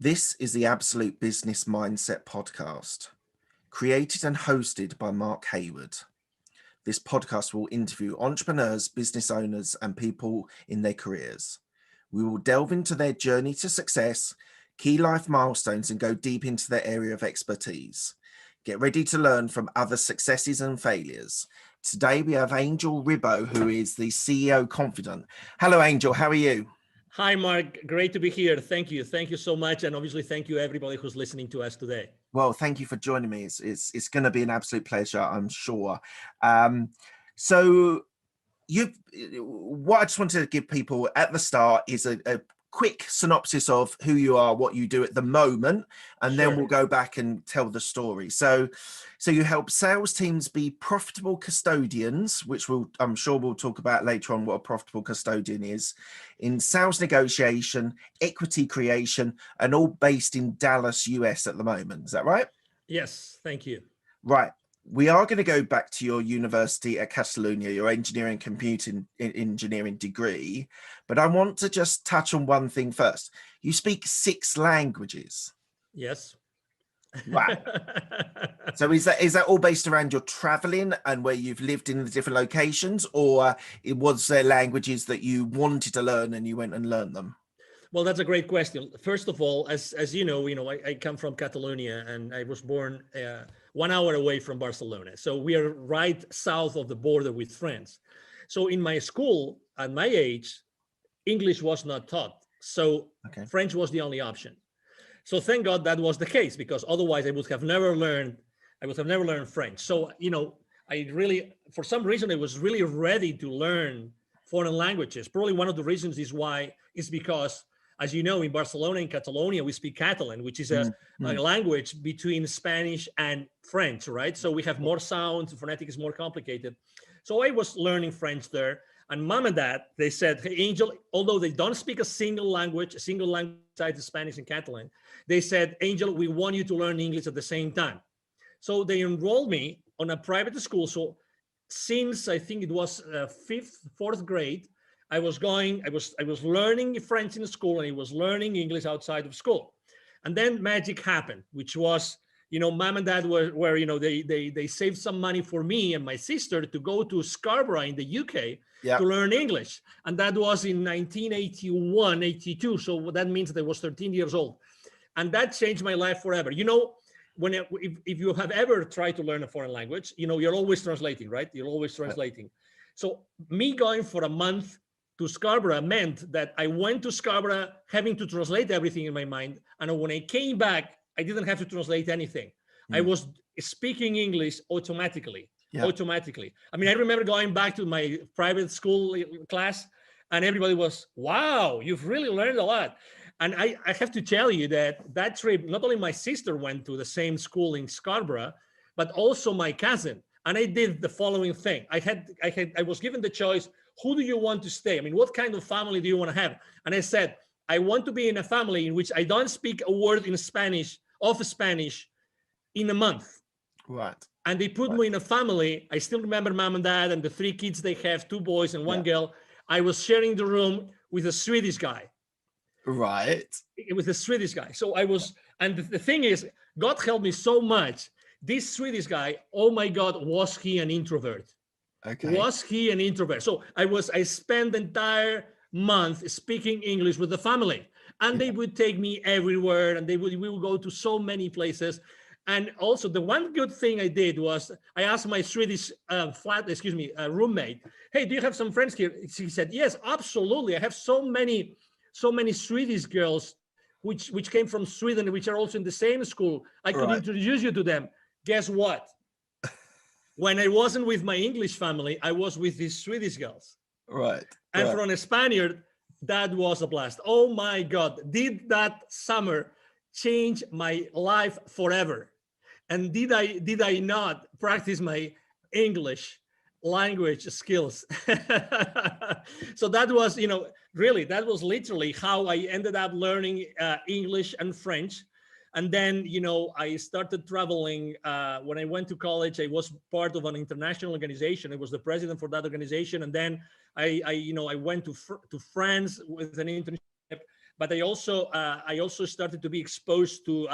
This is the Absolute Business Mindset podcast, created and hosted by Mark Hayward. This podcast will interview entrepreneurs, business owners, and people in their careers. We will delve into their journey to success, key life milestones, and go deep into their area of expertise. Get ready to learn from other successes and failures. Today we have Angel Ribot, who is the CEO Confident. Hello, Angel. How are you? Hi, Mark. Great to be here. Thank you. Thank you so much. And obviously, thank you everybody who's listening to us today. Well, thank you for joining me. It's going to be an absolute pleasure, I'm sure. What I just wanted to give people at the start is a quick synopsis of who you are, what you do at the moment, and then we'll go back and tell the story. So you help sales teams be profitable custodians, which I'm sure we'll talk about later on what a profitable custodian is, in sales negotiation, equity creation, and all based in Dallas, US at the moment. Is that right? Yes, thank you. Right. We are going to go back to your university at Catalonia, your engineering computing engineering degree, but I want to just touch on one thing first. You speak 6 languages. Yes. Wow. So is that all based around your traveling and where you've lived in the different locations, or was there languages that you wanted to learn and you went and learned them? Well, that's a great question. First of all, as you know, I come from Catalonia and I was born 1 hour away from Barcelona. So we are right south of the border with France. So in my school, at my age, English was not taught. So French was the only option. So thank God that was the case, because otherwise I would have never learned French. So, I really, for some reason, I was really ready to learn foreign languages. Probably one of the reasons is because, as you know, in Barcelona and Catalonia, we speak Catalan, which is a language between Spanish and French, right? So we have more sounds, the phonetic is more complicated. So I was learning French there. And mom and dad, they said, hey, Angel, although they don't speak a single language besides Spanish and Catalan, they said, Angel, we want you to learn English at the same time. So they enrolled me on a private school. So since I think it was 4th grade, I was learning French in school and I was learning English outside of school. And then magic happened, which was, mom and dad were they saved some money for me and my sister to go to Scarborough in the UK to learn English. And that was in 1981, 82. So that means that I was 13 years old. And that changed my life forever. If you have ever tried to learn a foreign language, you're always translating, right? You're always translating. So me going for a month to Scarborough meant that I went to Scarborough having to translate everything in my mind. And when I came back, I didn't have to translate anything. I was speaking English automatically. I mean, I remember going back to my private school class and everybody was, wow, you've really learned a lot. And I have to tell you that trip, not only my sister went to the same school in Scarborough, but also my cousin. And I did the following thing. I was given the choice, who do you want to stay? I mean, what kind of family do you want to have? And I said, I want to be in a family in which I don't speak a word in Spanish in a month. Right. And they put me in a family. I still remember mom and dad and the 3 kids they have, 2 boys and 1 girl. I was sharing the room with a Swedish guy. Right. It was a Swedish guy. So I was, and the thing is, God helped me so much. This Swedish guy, oh my God, was he an introvert? Okay. Was he an introvert? So I spent the entire month speaking English with the family, and they would take me everywhere, and we would go to so many places. And also the one good thing I did was I asked my Swedish roommate, hey, do you have some friends here? She said, yes, absolutely. I have so many Swedish girls which came from Sweden, which are also in the same school. I could introduce you to them. Guess what? When I wasn't with my English family, I was with these Swedish girls. Right. And for a Spaniard, that was a blast. Oh my God, did that summer change my life forever? And did I not practice my English language skills? So that was, really, that was literally how I ended up learning English and French. And then, I started traveling. When I went to college, I was part of an international organization. I was the president for that organization. And then I went to France with an internship. but I also started to be exposed to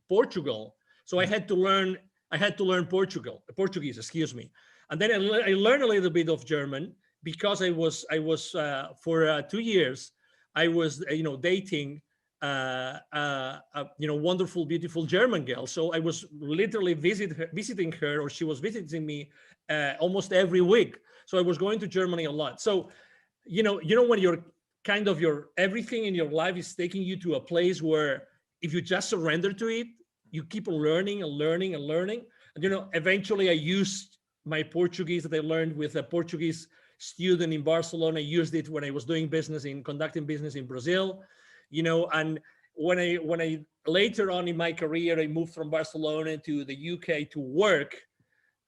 Portugal. So I had to learn Portuguese, excuse me. And then I learned a little bit of German because I was for 2 years I was dating wonderful, beautiful German girl. So I was literally visiting her, or she was visiting me almost every week. So I was going to Germany a lot. So when you're kind of everything in your life is taking you to a place where if you just surrender to it, you keep learning and learning and learning. And eventually I used my Portuguese that I learned with a Portuguese student in Barcelona. I used it when I was conducting business in Brazil, and when I later on in my career, I moved from Barcelona to the UK to work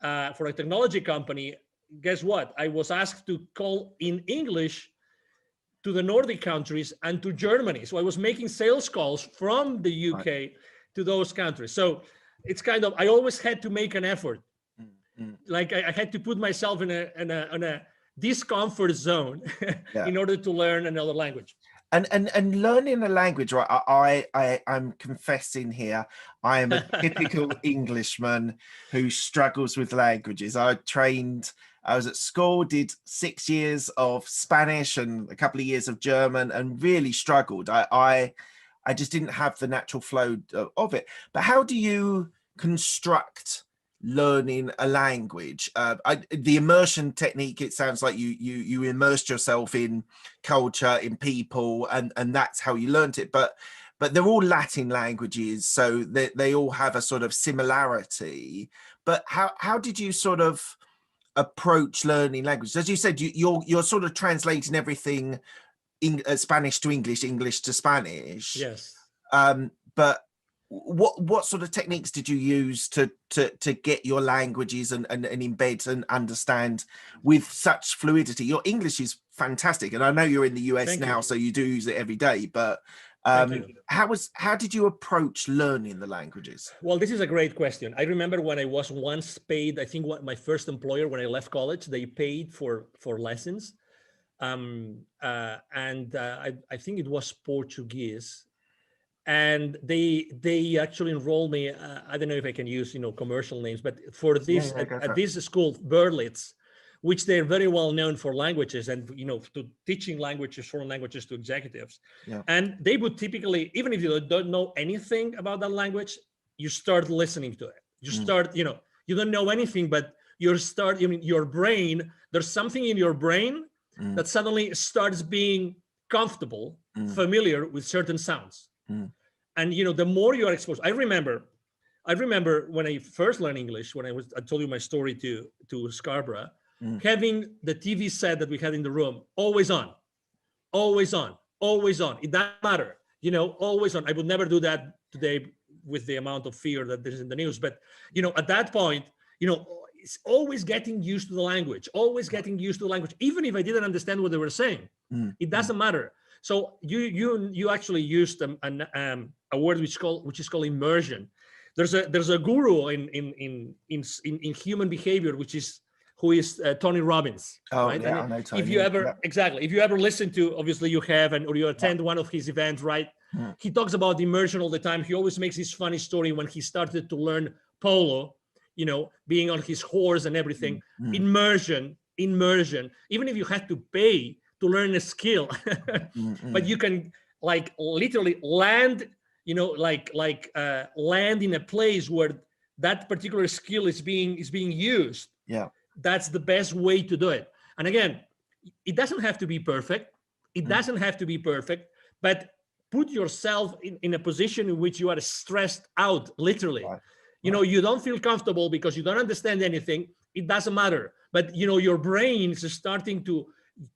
for a technology company. Guess what? I was asked to call in English to the Nordic countries and to Germany. So I was making sales calls from the UK to those countries. So it's kind of, I always had to make an effort. Like I had to put myself in a discomfort zone in order to learn another language. And learning a language, right? I'm confessing here, I am a typical Englishman who struggles with languages. I was at school, did 6 years of Spanish and a couple of years of German, and really struggled. I just didn't have the natural flow of it. But how do you construct learning a language? The immersion technique, it sounds like you immersed yourself in culture, in people, and that's how you learned it. But they're all Latin languages, so they all have a sort of similarity. But how did you sort of approach learning languages? As you said, you're sort of translating everything Spanish to English, English to Spanish. Yes. But what sort of techniques did you use to get your languages and embed and understand with such fluidity? Your English is fantastic, and I know you're in the US now, so you do use it every day. But how did you approach learning the languages? Well, this is a great question. I remember when I was once paid, I think my first employer, when I left college, they paid for lessons. I think it was Portuguese. And they actually enrolled me. I don't know if I can use commercial names, but for this at this school, Berlitz, which they're very well known for languages and to teaching languages, foreign languages to executives. Yeah. And they would typically, even if you don't know anything about that language, you start listening to it. You start, you don't know anything, but your brain. There's something in your brain that suddenly starts being comfortable, familiar with certain sounds. And the more you are exposed, I remember when I first learned English, when I told you my story to Scarborough, having the TV set that we had in the room always on. It doesn't matter, always on. I would never do that today with the amount of fear that there's in the news. But at that point, it's always getting used to the language, even if I didn't understand what they were saying. It doesn't matter. So you actually used a word which is called immersion. There's a guru in human behavior, who is Tony Robbins. Oh, right? Yeah, I know Tony. If you ever listen to, obviously you have, or you attend one of his events, right? He talks about immersion all the time. He always makes this funny story when he started to learn polo, being on his horse and everything. Immersion. Even if you had to pay to learn a skill, but you can literally land, land in a place where that particular skill is being used. Yeah, that's the best way to do it. And again, it doesn't have to be perfect. But put yourself in a position in which you are stressed out, literally. Right. You don't feel comfortable because you don't understand anything. It doesn't matter. But your brain is starting to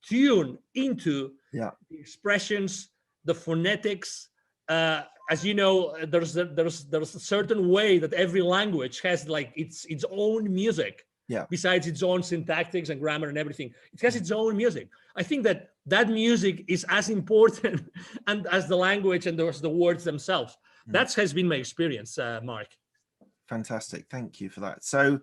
tune into the expressions, the phonetics. As you know, there's a certain way that every language has its own music. Yeah. Besides its own syntactics and grammar and everything, it has its own music. I think that music is as important and as the language and the words themselves. That has been my experience, Mark. Fantastic. Thank you for that. So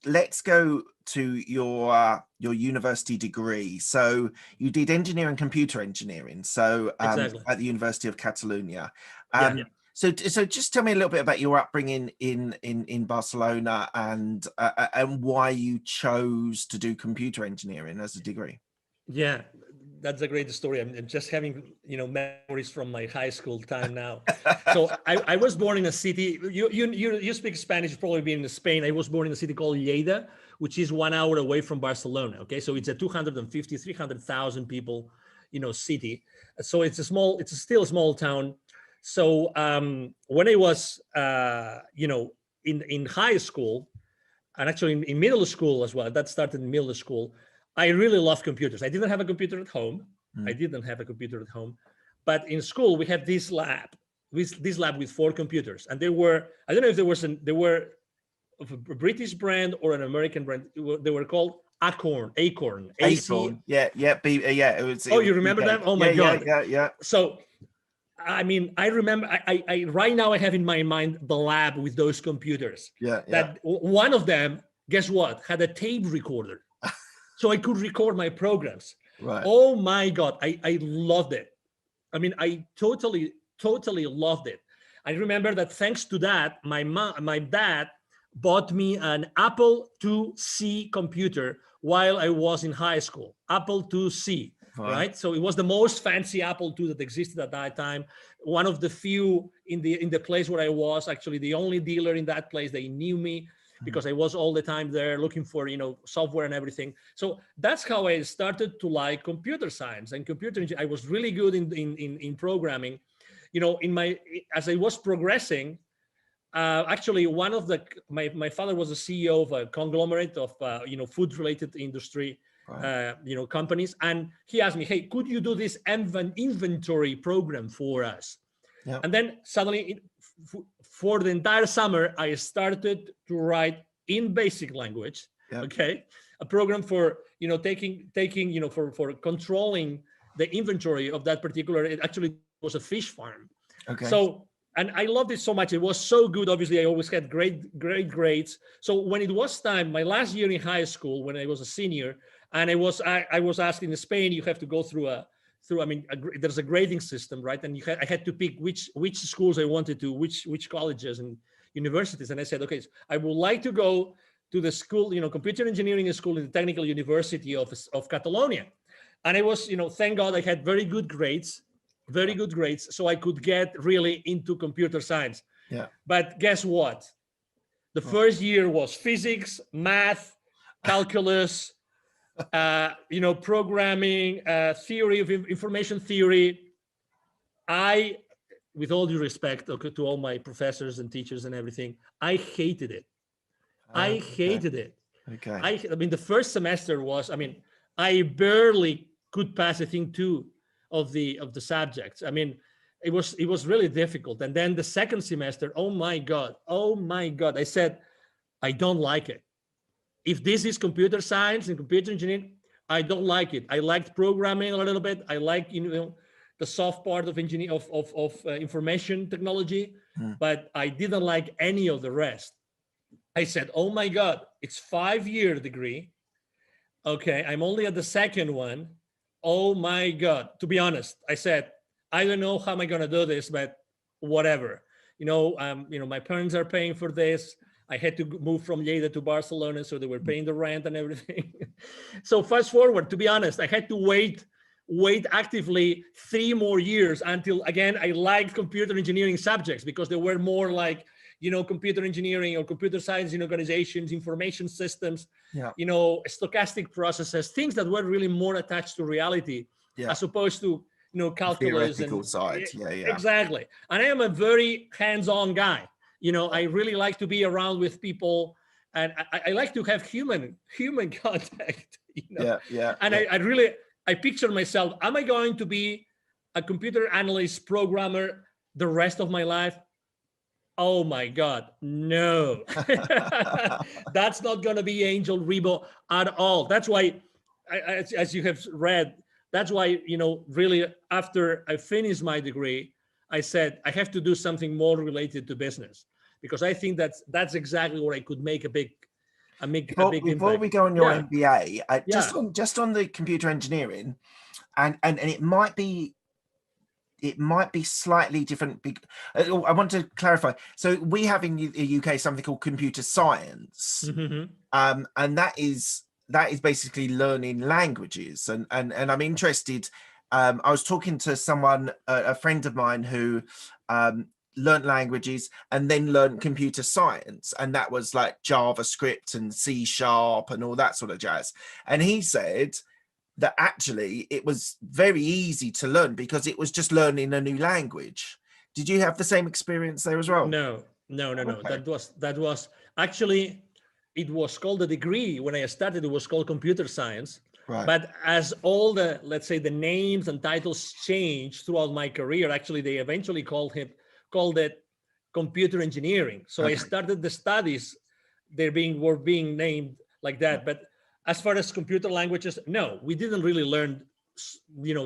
let's go to your university degree. So you did engineering, computer engineering. So Exactly. at the University of Catalonia. Yeah. So just tell me a little bit about your upbringing in Barcelona and why you chose to do computer engineering as a degree. Yeah, that's a great story. I'm just having, memories from my high school time now. So I was born in a city. You speak Spanish, you've probably been in Spain. I was born in a city called Lleida, which is 1 hour away from Barcelona. Okay, so it's a 250, 300,000 people, city. So it's still a small town. So when I was, in high school, and actually in middle school as well, that started in middle school, I really loved computers. I didn't have a computer at home. But in school we had this lab with 4 computers, and I don't know if they were of a British brand or an American brand. They were called Acorn. Acorn. Yeah. It was. Oh, you remember them? Oh my God. Yeah. So, I mean, I remember. I right now I have in my mind the lab with those computers. Yeah. That one of them, guess what, had a tape recorder, so I could record my programs. Right. Oh my God, I loved it. I mean, I totally loved it. I remember that thanks to that, my dad bought me an Apple IIc computer while I was in high school. Apple IIc. Right. So it was the most fancy Apple II that existed at that time. One of the few in the place where I was, actually the only dealer in that place. They knew me because I was all the time there looking for, software and everything. So that's how I started to like computer science and computer engineering. I was really good in programming. As I was progressing, actually one of my father was a CEO of a conglomerate of food related industry. Right. Companies, and he asked me, hey, could you do this inventory program for us? Yeah. And then suddenly for the entire summer I started to write in basic language. Yeah. Okay, a program for taking for controlling the inventory of that particular, it actually was a fish farm. Okay. So, and I loved it so much. It was so good. Obviously, I always had great grades. So when it was time, my last year in high school, when I was a senior, and I was asked in Spain, you have to go through there's a grading system, right? And I had to pick which schools I wanted to, which colleges and universities. And I said, okay, so I would like to go to the school, computer engineering school in the Technical University of Catalonia. And I was, thank God I had very good grades, so I could get really into computer science. Yeah. But guess what? The first year was physics, math, calculus, programming, theory of information theory. I, with all due respect to all my professors and teachers and everything, I hated it. I hated it. Okay. I mean, the first semester was, I barely could pass, I think, 2 of the subjects. I mean, it was really difficult. And then the second semester, oh my God, I said, I don't like it. If this is computer science and computer engineering, I don't like it. I liked programming a little bit. I like, the soft part of engineering, of information technology, but I didn't like any of the rest. I said, oh my God, it's 5-year degree. Okay, I'm only at the second one. Oh my God. To be honest, I said, I don't know how am I going to do this, but whatever. My parents are paying for this. I had to move from Lleida to Barcelona, so they were paying the rent and everything. So fast forward, to be honest, I had to wait actively 3 more years until, again, I liked computer engineering subjects because they were more like, computer engineering or computer science in organizations, information systems, stochastic processes, things that were really more attached to reality, as opposed to, calculus and side. Yeah. Exactly. And I am a very hands-on guy. I really like to be around with people, and I like to have human contact. Yeah. And I picture myself, am I going to be a computer analyst programmer the rest of my life? Oh my God, no. That's not going to be Angel Rebo at all. That's why, as you have read, that's why, really after I finished my degree, I said, I have to do something more related to business. because I think that's exactly where I could make a big Before impact. we go on your Yeah, MBA, yeah. just on the computer engineering, and it might be slightly different. I want to clarify. So we have in the UK something called computer science, Mhm. and that is basically learning languages. And I'm interested. I was talking to someone, a friend of mine, who learned languages and then learned computer science, and that was like JavaScript and C# and all that sort of jazz. And he said that actually it was very easy to learn because it was just learning a new language. Did you have the same experience there as well? No. Okay. That was actually, it was called a degree when I started. It was called computer science. Right. But as all the, let's say, the names and titles changed throughout my career, actually they eventually called it computer engineering. So I Okay. started the studies, were being named like that. But as far as computer languages, no, we didn't really learn,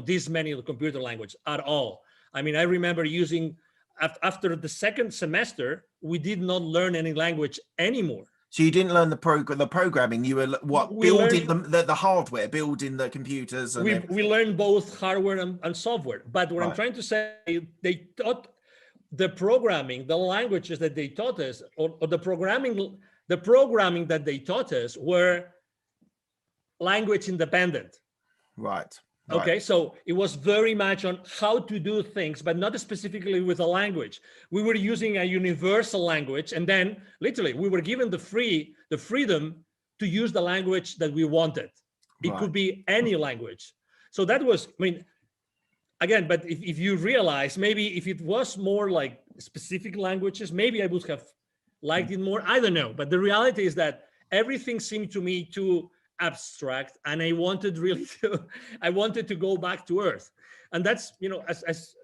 this many of the computer language at all. I mean, I remember using, after the second semester, we did not learn any language anymore. So you didn't learn the programming. You were We building learned- the hardware, building the computers, and we learned both hardware and software. But what I'm Right. trying to say, they taught the programming, the languages that they taught us, or the programming that they taught us were language independent. right. Okay, so it was very much on how to do things, but not specifically with a language. We were using a universal language, and then literally we were given the freedom to use the language that we wanted. It Right. could be any language. So that was, I mean, again, but if you realize, maybe if it was more like specific languages, maybe I would have liked it more. I don't know. But the reality is that everything seemed to me too abstract, and I wanted to go back to earth. And that's, as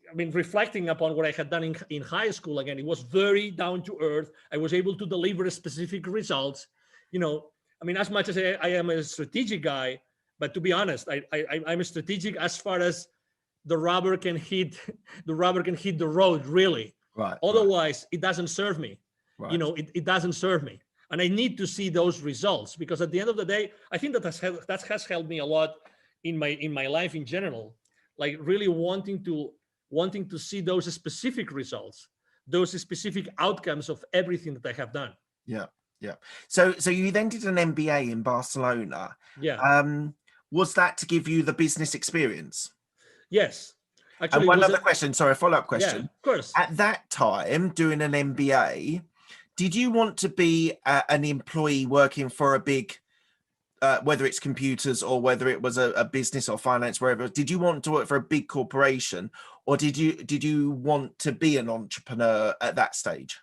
I mean, reflecting upon what I had done in high school, again, it was very down to earth. I was able to deliver specific results. I mean, as much as I am a strategic guy, but to be honest, I'm a strategic as far as the rubber can hit the road, really. Right. Otherwise, it doesn't serve me. Right. It doesn't serve me. And I need to see those results, because at the end of the day, I think that has helped me a lot in my life in general, like really wanting to see those specific results, those specific outcomes of everything that I have done. Yeah. So you then did an MBA in Barcelona. Yeah. Was that to give you the business experience? Yes. Actually, and one other question, sorry, a follow-up question. Yeah, of course. At that time, doing an MBA, did you want to be an employee working for a big, whether it's computers or whether it was a business or finance, wherever? Did you want to work for a big corporation, or did you want to be an entrepreneur at that stage?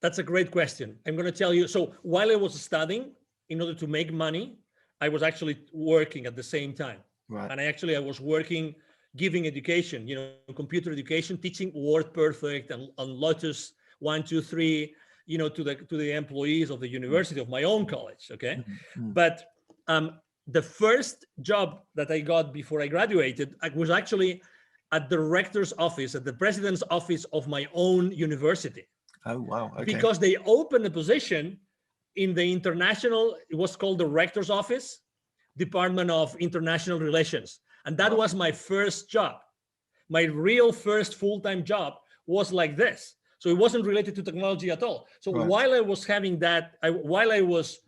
That's a great question. I'm going to tell you. So while I was studying, in order to make money, I was actually working at the same time. Right. And I was working, giving education, computer education, teaching WordPerfect and Lotus 1, 2, 3, to the employees of the university of my own college. Okay. Mm-hmm. But the first job that I got before I graduated, I was actually at the rector's office, at the president's office of my own university. Oh, wow. Okay. Because they opened a position in the international, it was called the rector's office, Department of International Relations. And that was my first job. My real first full-time job was like this. So it wasn't related to technology at all. So while I was having that, while I was,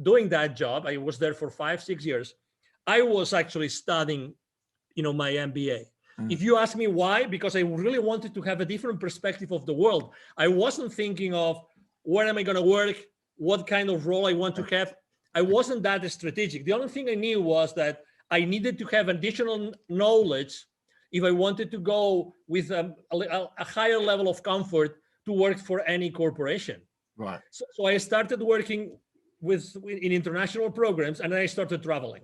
doing that job, I was there for 5-6 years. I was actually studying, my MBA. If you ask me why, because I really wanted to have a different perspective of the world. I wasn't thinking of where am I going to work, what kind of role I want to have. I wasn't that strategic. The only thing I knew was that I needed to have additional knowledge if I wanted to go with a higher level of comfort to work for any corporation. Right. So I started working in international programs, and then I started traveling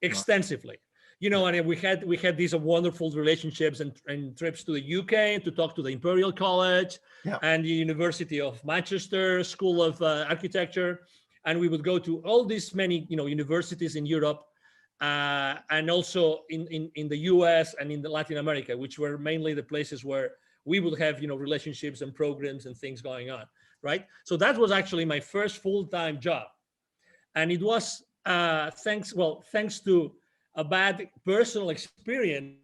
extensively. And we had these wonderful relationships and trips to the UK to talk to the Imperial College and the University of Manchester School of Architecture. And we would go to all these many, universities in Europe, and also in the US and in Latin America, which were mainly the places where we would have, relationships and programs and things going on, right? So that was actually my first full-time job. And it was thanks to a bad personal experience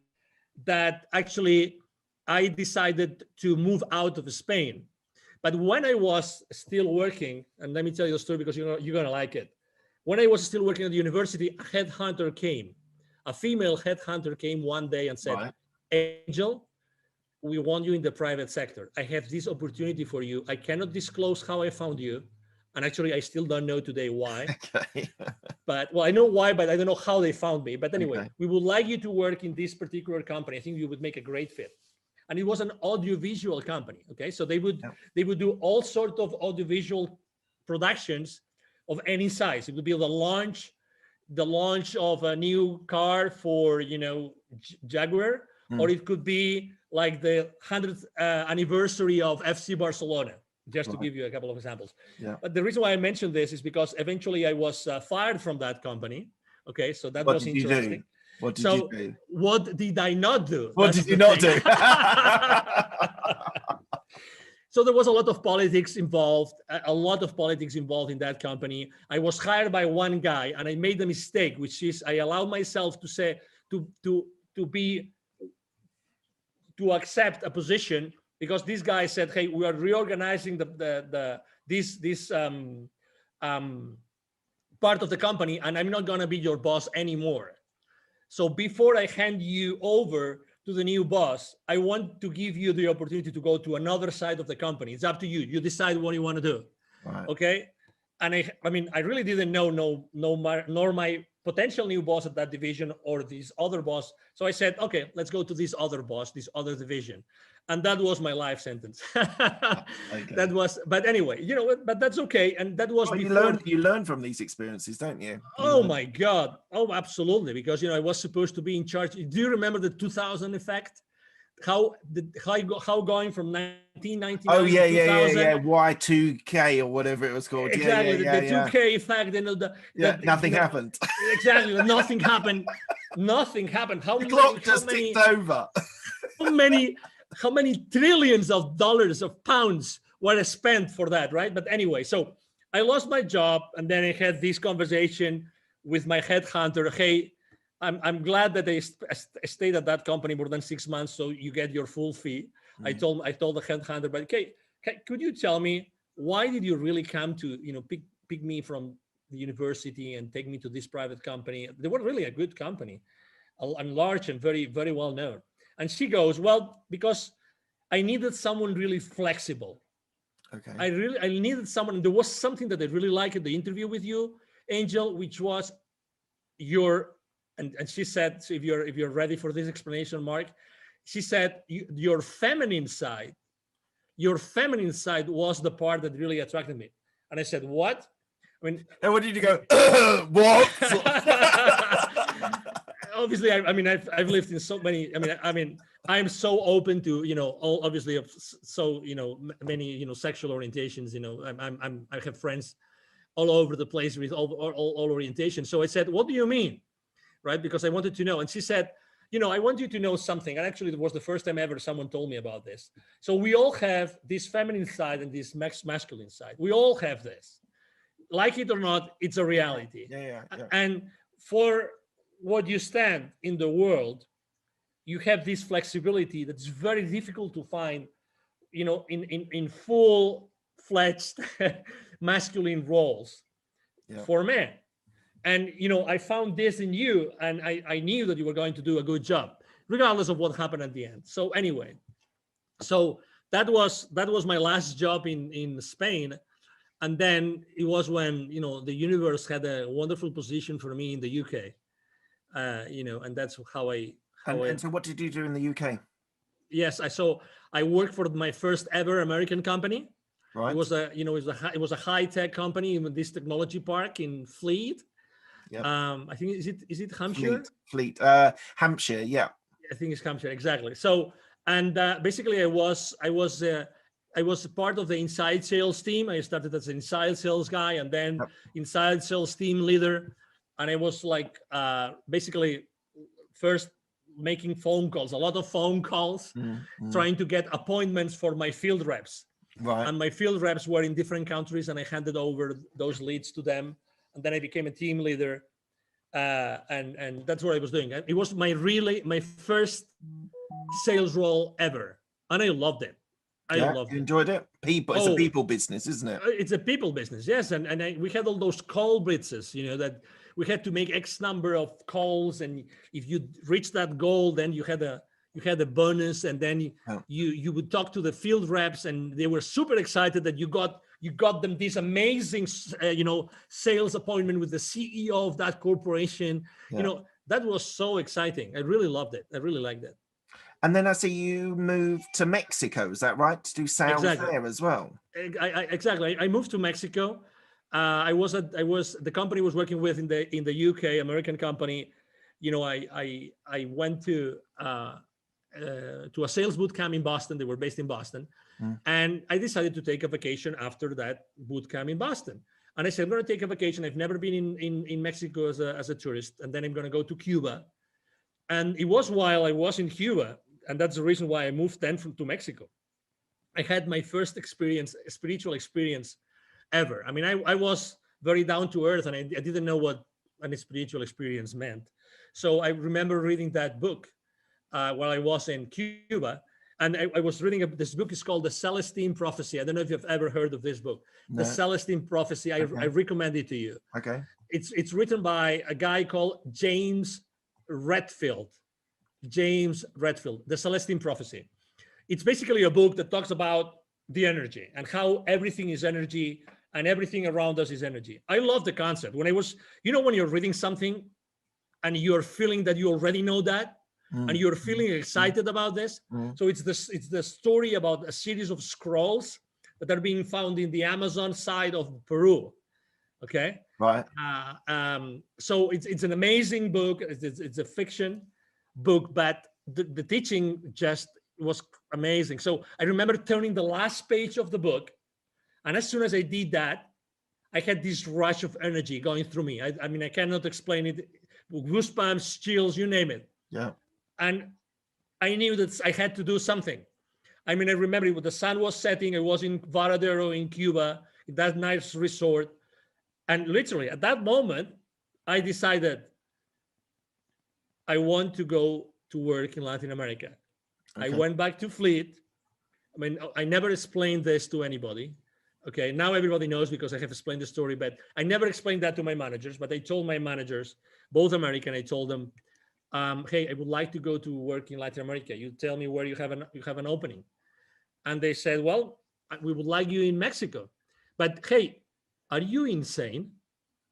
that actually I decided to move out of Spain. But when I was still working, and let me tell you the story because you're going to like it. When I was still working at the university, a headhunter came. A female headhunter came one day and said, Angel, we want you in the private sector. I have this opportunity for you. I cannot disclose how I found you. And actually, I still don't know today why. Okay. But, well, I know why, but I don't know how they found me. But anyway, Okay. we would like you to work in this particular company. I think you would make a great fit. And it was an audiovisual company. Okay, so they would do all sorts of audiovisual productions of any size. It would be the launch of a new car for Jaguar, or it could be like the 100th anniversary of FC Barcelona, just to give you a couple of examples. Yeah. But the reason why I mentioned this is because eventually I was fired from that company. Okay, so that was interesting. What did you do? What did I not do? What did you not do? So there was a lot of politics involved in that company. I was hired by one guy and I made a mistake, which is I allowed myself to say, to accept a position because this guy said, hey, we are reorganizing this part of the company and I'm not going to be your boss anymore. So before I hand you over to the new boss, I want to give you the opportunity to go to another side of the company. It's up to you. You decide what you want to do. Right. Okay. And I really didn't know nor my potential new boss at that division or this other boss. So I said, okay, let's go to this other boss, this other division. And that was my life sentence. Okay. That was, but anyway, but that's okay. And that was before. You learn from these experiences, don't you? My God. Oh, absolutely. Because, I was supposed to be in charge. Do you remember the 2000 effect? How going from 1999 to 2000? Yeah. Y2K or whatever it was called. Exactly. The 2K effect. Nothing happened. Exactly. Nothing happened. Nothing happened. The clock just ticked over. How many trillions of dollars, of pounds were spent for that, right? But anyway, so I lost my job and then I had this conversation with my headhunter. Hey, I'm glad that they stayed at that company more than 6 months, so you get your full fee. I told the headhunter, but okay, could you tell me why did you really come to pick me from the university and take me to this private company? They were really a good company, and large and very, very well known. And she goes, well, because I needed someone really flexible. Okay. I needed someone. There was something that I really liked at the interview with you, Angel, which was and she said, so if you're ready for this explanation, Mark, she said your feminine side was the part that really attracted me. And I said, what? And what did you go? What? Obviously, I've lived in so many. I'm so open to all obviously so many sexual orientations. I have friends all over the place with all orientations. So I said, what do you mean, right? Because I wanted to know. And she said, I want you to know something. And actually, it was the first time ever someone told me about this. So we all have this feminine side and this masculine side. We all have this. Like it or not, it's a reality. Yeah. And for what you stand in the world, you have this flexibility that's very difficult to find, in full-fledged masculine roles for men. And, I found this in you, and I knew that you were going to do a good job, regardless of what happened at the end. So anyway, that was my last job in Spain. And then it was when, the universe had a wonderful position for me in the UK. And that's how I. And so what did you do in the UK? Yes, I worked for my first ever American company. Right. It was a high-tech company in this technology park in Fleet. Yep. I think is it Hampshire? Fleet. Hampshire, yeah. I think it's Hampshire, exactly. So, and basically I was part of the inside sales team. I started as an inside sales guy and then inside sales team leader. And I was like, basically first making phone calls, a lot of phone calls, trying to get appointments for my field reps. Right. And my field reps were in different countries, and I handed over those leads to them. And then I became a team leader. And that's what I was doing. It was my first sales role ever. And I loved it. I loved you it. enjoyed it? It's a people business, isn't it? It's a people business, yes. And we had all those call blitzes, that we had to make X number of calls, and if you reach that goal, then you had a bonus, and then you would talk to the field reps, and they were super excited that you got them this amazing sales appointment with the CEO of that corporation. That was so exciting. I really loved it. I really liked it. And then I see you moved to Mexico. Is that right? To do sales there as well? Exactly. I moved to Mexico. The company I was working with in the UK, American company. I went to a sales boot camp in Boston. They were based in Boston. And I decided to take a vacation after that boot camp in Boston. And I said, I'm going to take a vacation. I've never been in Mexico as a tourist. And then I'm going to go to Cuba. And it was while I was in Cuba, and that's the reason why I moved then to Mexico. I had my first spiritual experience ever. I mean, I was very down to earth, and I didn't know what a spiritual experience meant. So I remember reading that book while I was in Cuba. And I was reading this book. Is called The Celestine Prophecy. I don't know if you've ever heard of this book. No. The Celestine Prophecy. I recommend it to you. Okay. It's written by a guy called James Redfield. The Celestine Prophecy. It's basically a book that talks about the energy and how everything is energy and everything around us is energy. I love the concept. When I was, when you're reading something and you're feeling that you already know that, and you're feeling excited about this. So it's the story about a series of scrolls that are being found in the Amazon side of Peru. Okay. Right. So it's an amazing book. It's a fiction book, but the teaching just was amazing. So I remember turning the last page of the book, and as soon as I did that, I had this rush of energy going through me. I mean, I cannot explain it. Goosebumps, chills, you name it. Yeah. And I knew that I had to do something. I mean, I remember when the sun was setting. I was in Varadero in Cuba, that nice resort. And literally at that moment, I decided I want to go to work in Latin America. Okay. I went back to Fleet. I mean, I never explained this to anybody. Okay, now everybody knows because I have explained the story, but I never explained that to my managers. But I told my managers, both American, I told them, hey, I would like to go to work in Latin America. You tell me where you have an opening. And they said, well, we would like you in Mexico. But hey, are you insane?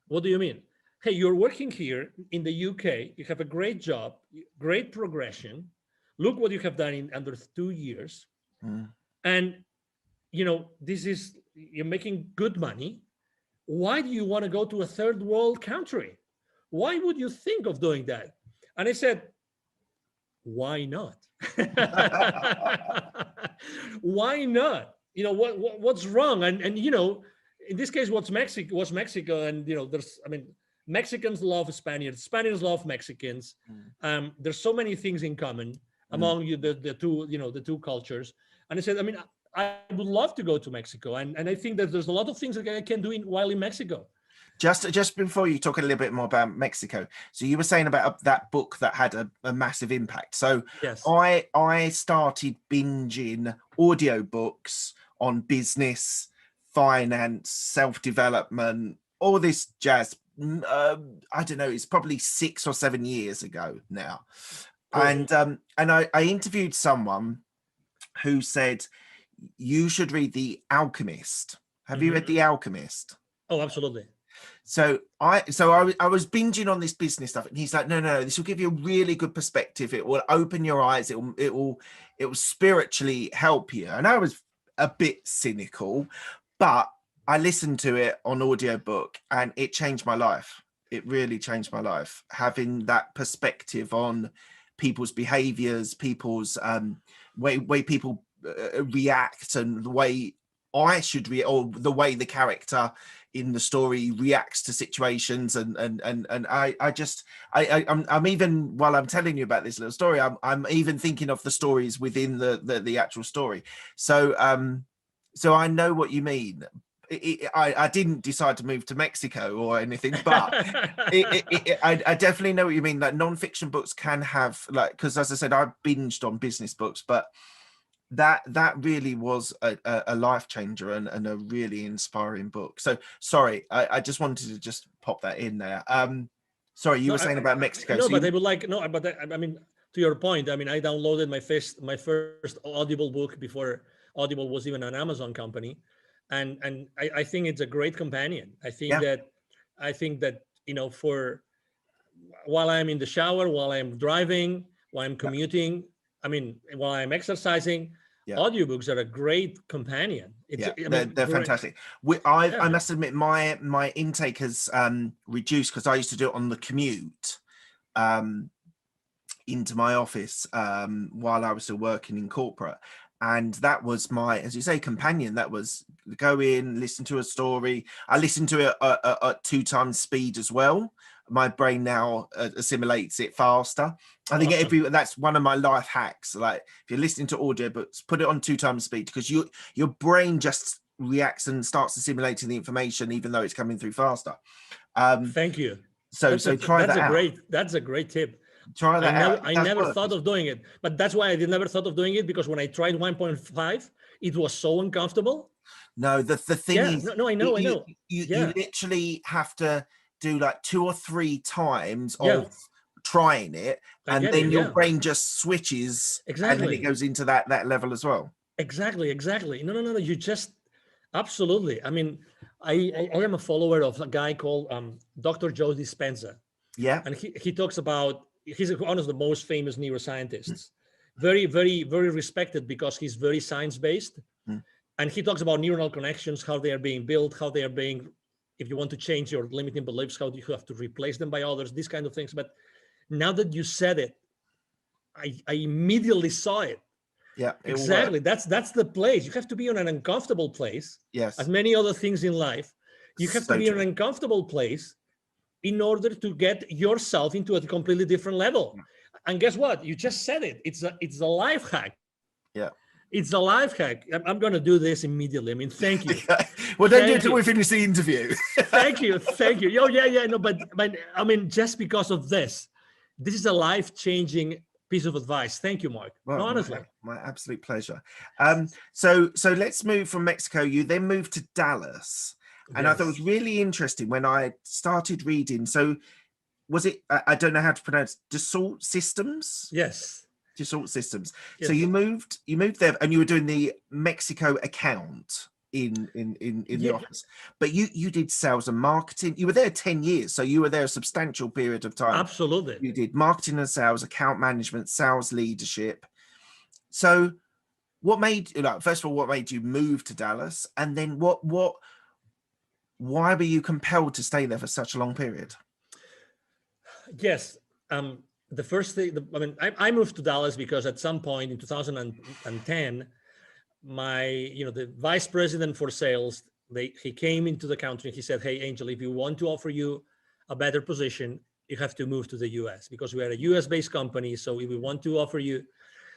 What do you mean? Hey, you're working here in the UK. You have a great job, great progression. Look what you have done in under 2 years. And, you're making good money. Why do you want to go to a third world country? Why would you think of doing that? And I said, why not? Why not? What's wrong? And in this case, was Mexico. And, Mexicans love Spaniards. Spaniards love Mexicans. There's so many things in common among the two cultures. And I said, I would love to go to Mexico. And I think that there's a lot of things that I can do while in Mexico. Just before you talk a little bit more about Mexico, so you were saying about that book that had a massive impact. So yes. I started binging audiobooks on business, finance, self-development, all this jazz. I don't know, it's probably 6 or 7 years ago now. And I interviewed someone who said you should read The Alchemist. Have you read The Alchemist? Oh, absolutely. So I was binging on this business stuff, and he's like, no, this will give you a really good perspective. It will open your eyes. It will spiritually help you. And I was a bit cynical, but I listened to it on audiobook, and it changed my life. It really changed my life, having that perspective on people's behaviors, people's way people react, and the way I should react, or the way the character in the story reacts to situations, and I'm even, while I'm telling you about this little story, I'm even thinking of the stories within the actual story. So so I know what you mean. I didn't decide to move to Mexico or anything, but I definitely know what you mean. Like non-fiction books can have, like, because as I said, I binged on business books, but that really was a life changer and a really inspiring book. So sorry, I just wanted to just pop that in there. Sorry, you were saying about Mexico. No, so but I would like, no, but I mean, to your point, I mean, I downloaded my first Audible book before Audible was even an Amazon company, and I think it's a great companion. I think that for while I'm in the shower, while I'm driving, while I'm commuting, I mean, while I'm exercising, audiobooks are a great companion. They're fantastic. I must admit, my intake has reduced, because I used to do it on the commute into my office while I was still working in corporate, and that was my, as you say, companion. That was go in, listen to a story. I listened to it at 2 times speed as well. My brain now assimilates it faster. I think that's one of my life hacks. Like if you're listening to audiobooks, put it on 2 times speed, because your brain just reacts and starts assimilating the information even though it's coming through faster. Thank you. So try that out. That's a great tip. Try that out. I never thought of doing it, but that's why I never thought of doing it, because when I tried 1.5, it was so uncomfortable. No, the thing is, no, I know. You literally have to do like 2 or 3 times of trying it, and then your brain just switches, and then it goes into that level as well. Exactly. No, you just absolutely. I mean, I am a follower of a guy called Dr. Joe Dispenza. And he talks about, he's one of the most famous neuroscientists, very, very, very respected, because he's very science-based. And he talks about neuronal connections, how they are being built, how they are being, if you want to change your limiting beliefs, how do you have to replace them by others, these kind of things. But now that you said it, I immediately saw it. Exactly. That's the place. You have to be in an uncomfortable place. As many other things in life, you have to be in an uncomfortable place in order to get yourself into a completely different level. And guess what? You just said it. It's a life hack. It's a life hack. I'm going to do this immediately. I mean, thank you. Well, don't do it until we finish the interview. Thank you. Oh, yeah. No, but I mean, just because of this is a life-changing piece of advice. Thank you, Mark. Well, no, honestly. My absolute pleasure. So let's move from Mexico. You then moved to Dallas. And I thought it was really interesting when I started reading. So was it, I don't know how to pronounce, Dassault Systems? Yes. Dassault Systems. Yes. So you moved there, and you were doing the Mexico account in the office. But you did sales and marketing. You were there 10 years. So you were there a substantial period of time. Absolutely. You did marketing and sales, account management, sales leadership. So what made, first of all, what made you move to Dallas? And then why were you compelled to stay there for such a long period? Yes. The first thing, I moved to Dallas because at some point in 2010, the vice president for sales, he came into the country and he said, "Hey, Angel, if you want to offer you a better position, you have to move to the US, because we are a US-based company. So if we want to offer you,"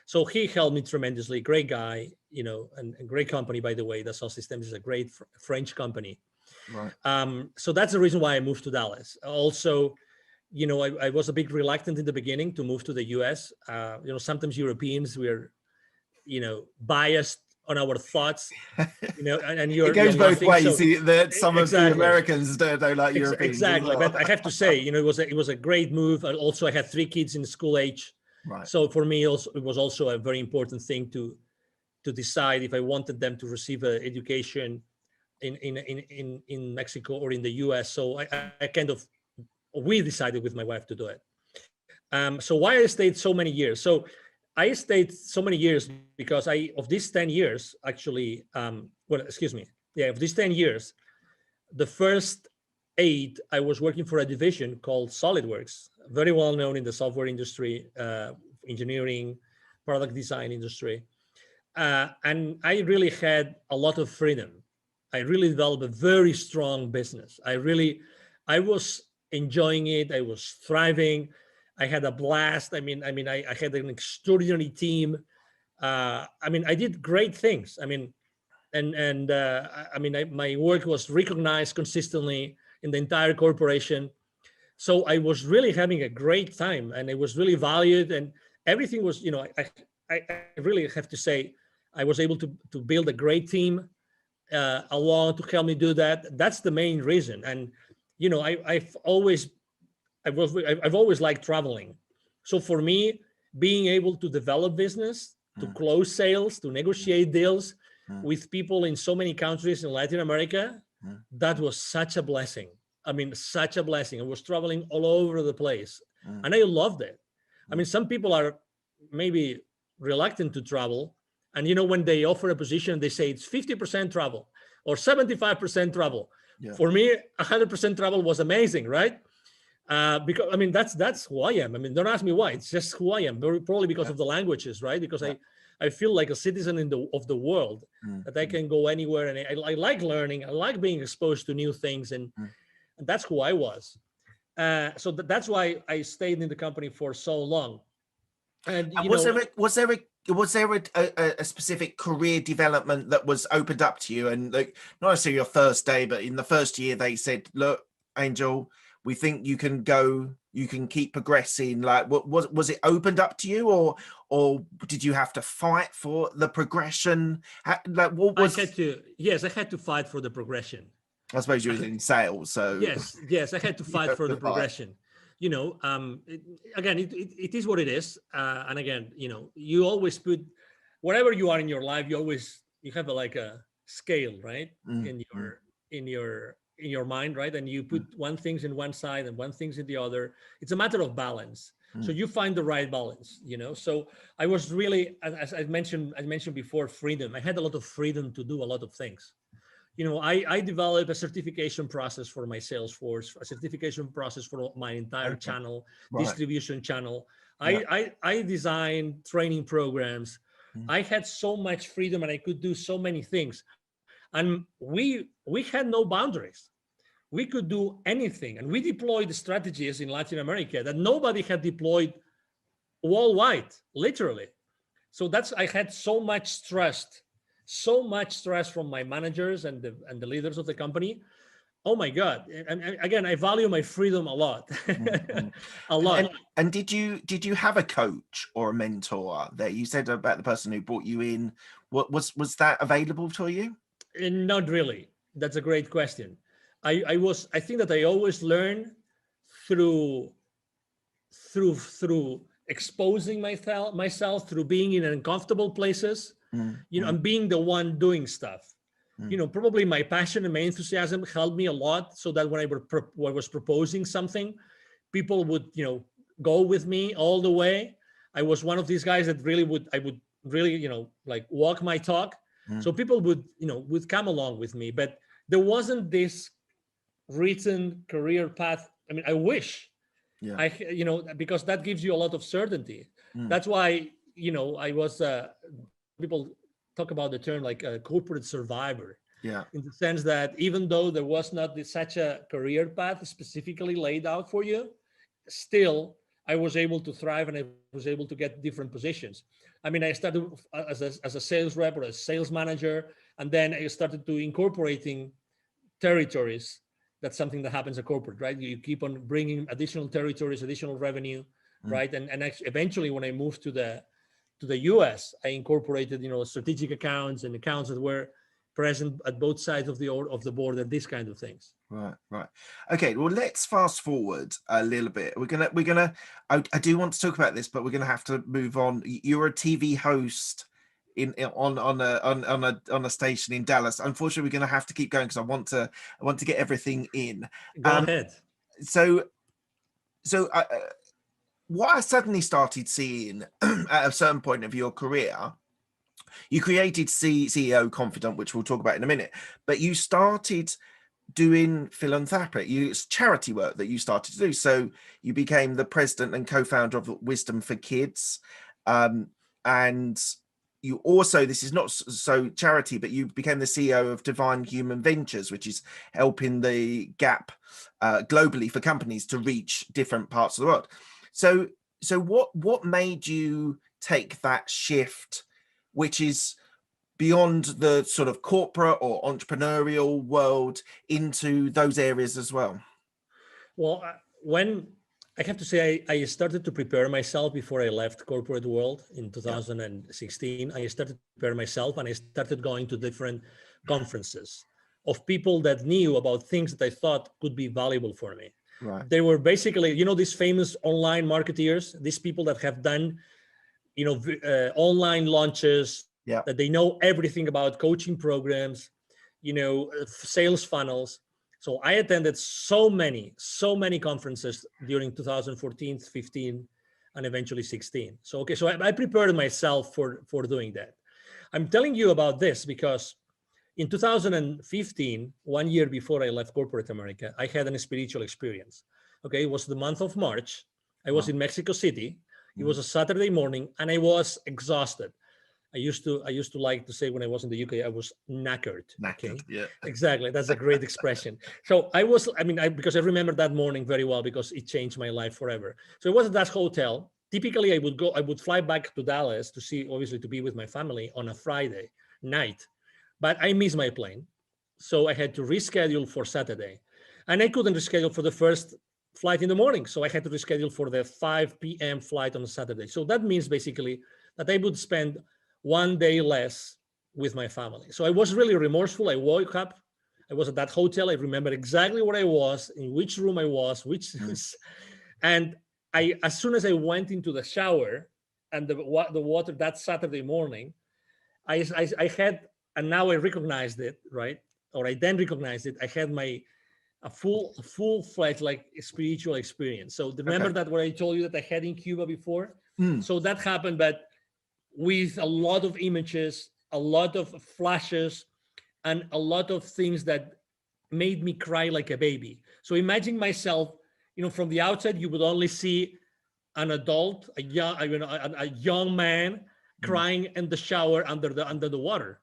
so he helped me tremendously. Great guy, and great company, by the way. Dassault Systems is a great French company. Right. So that's the reason why I moved to Dallas. Also, I was a bit reluctant in the beginning to move to the US. Sometimes Europeans, we're, biased on our thoughts, and it goes both ways. So, some of the Americans don't like Europeans. Exactly. Well. But I have to say, it was a great move. Also, I had 3 kids in school age. Right. So for me, also, it was also a very important thing to decide if I wanted them to receive an education in Mexico or in the US. So we decided with my wife to do it. So why I stayed so many years? So I stayed so many years because of these 10 years, actually, of these 10 years, the first 8, I was working for a division called SolidWorks, very well known in the software industry, engineering, product design industry. And I really had a lot of freedom. I really developed a very strong business. I was enjoying it. I was thriving. I had a blast. I had an extraordinary team. I did great things. My work was recognized consistently in the entire corporation. So I was really having a great time, and it was really valued, and everything was, I really have to say, I was able to build a great team along to help me do that. That's the main reason. And, I've always liked traveling. So for me, being able to develop business, to close sales, to negotiate deals with people in so many countries in Latin America, that was such a blessing. Such a blessing. I was traveling all over the place, and I loved it. Some people are maybe reluctant to travel, and when they offer a position, they say it's 50% travel or 75% travel. Yeah. For me, 100% travel was amazing, right? Because that's who I am. Don't ask me why. It's just who I am. Probably because of the languages, right? Because I feel like a citizen of the world, that I can go anywhere, and I like learning. I like being exposed to new things, and that's who I was. So that's why I stayed in the company for so long. And was there a specific career development that was opened up to you? And like, not necessarily your first day, but in the first year, they said, "Look, Angel, we think you can keep progressing." Like, was it opened up to you, or did you have to fight for the progression? Like, what was? I had to fight for the progression. I suppose you were in sales, so yes, I had to fight for the progression. Again, it is what it is, and again, you always put, wherever you are in your life, you have a scale, right? In your mind, right? And you put one things in one side and one things in the other. It's a matter of balance. So you find the right balance, So I was really, as I mentioned before, freedom. I had a lot of freedom to do a lot of things. I developed a certification process for my sales force, a certification process for my entire channel, distribution channel. I designed training programs. I had so much freedom, and I could do so many things. And we had no boundaries. We could do anything. And we deployed strategies in Latin America that nobody had deployed worldwide, literally. So I had so much trust from my managers and the leaders of the company. Oh my God. And again, I value my freedom a lot. A lot. And did you have a coach or a mentor there? You said about the person who brought you in. Was that available to you? Not really. That's a great question. I think that I always learn through exposing myself, through being in uncomfortable places, and being the one doing stuff. Probably my passion and my enthusiasm helped me a lot, so that when I was proposing something, people would, go with me all the way. I was one of these guys that I would really, walk my talk. So people would come along with me, but there wasn't this written career path. I wish, because that gives you a lot of certainty. That's why, I was, people talk about the term like a corporate survivor. Yeah. In the sense that even though there was not such a career path specifically laid out for you, still I was able to thrive, and I was able to get different positions. I started as a sales rep or a sales manager, and then I started to incorporating territories. That's something that happens at corporate, right? You keep on bringing additional territories, additional revenue, right? And eventually, when I moved to the US, I incorporated, strategic accounts and accounts that were present at both sides of the board, and these kind of things. Right. Okay. Well, let's fast forward a little bit. I do want to talk about this, but we're gonna have to move on. You're a TV host on a station in Dallas. Unfortunately, we're going to have to keep going because I want to get everything in. Go ahead. So what I suddenly started seeing at a certain point of your career, you created CEO Confident, which we'll talk about in a minute, but you started doing philanthropic, charity work that you started to do. So you became the president and co-founder of Wisdom for Kids, and you also, this is not so charity, but you became the CEO of Divine Human Ventures, which is helping the gap globally for companies to reach different parts of the world. So what made you take that shift, which is beyond the sort of corporate or entrepreneurial world, into those areas as well? Well, when I have to say, I started to prepare myself before I left corporate world in 2016. I started to prepare myself, and I started going to different conferences of people that knew about things that I thought could be valuable for me. Right. They were basically, these famous online marketeers, these people that have done, online launches, that they know everything about coaching programs, sales funnels. So I attended so many conferences during 2014, 15, and eventually 16. So I prepared myself for doing that. I'm telling you about this because in 2015, 1 year before I left corporate America, I had a spiritual experience. Okay, it was the month of March. I was in Mexico City. It was a Saturday morning, and I was exhausted. I used to like to say when I was in the UK, I was knackered. Okay, yeah, exactly. That's a great expression. So because I remember that morning very well because it changed my life forever. So it was at that hotel. Typically, I would fly back to Dallas to be with my family on a Friday night, but I missed my plane, so I had to reschedule for Saturday, and I couldn't reschedule for the first flight in the morning, so I had to reschedule for the 5 p.m. flight on Saturday. So that means basically that I would spend 1 day less with my family. So I was really remorseful. I woke up, I was at that hotel. I remember exactly where I was, in which room I was, and as soon as I went into the shower and the water that Saturday morning, I had, and now I recognized it, right? Or I then recognized it. I had a full-fledged spiritual experience. So remember that what I told you that I had in Cuba before? So that happened, but with a lot of images, a lot of flashes, and a lot of things that made me cry like a baby. So imagine myself, from the outside, you would only see an adult, a young man crying in the shower under the water.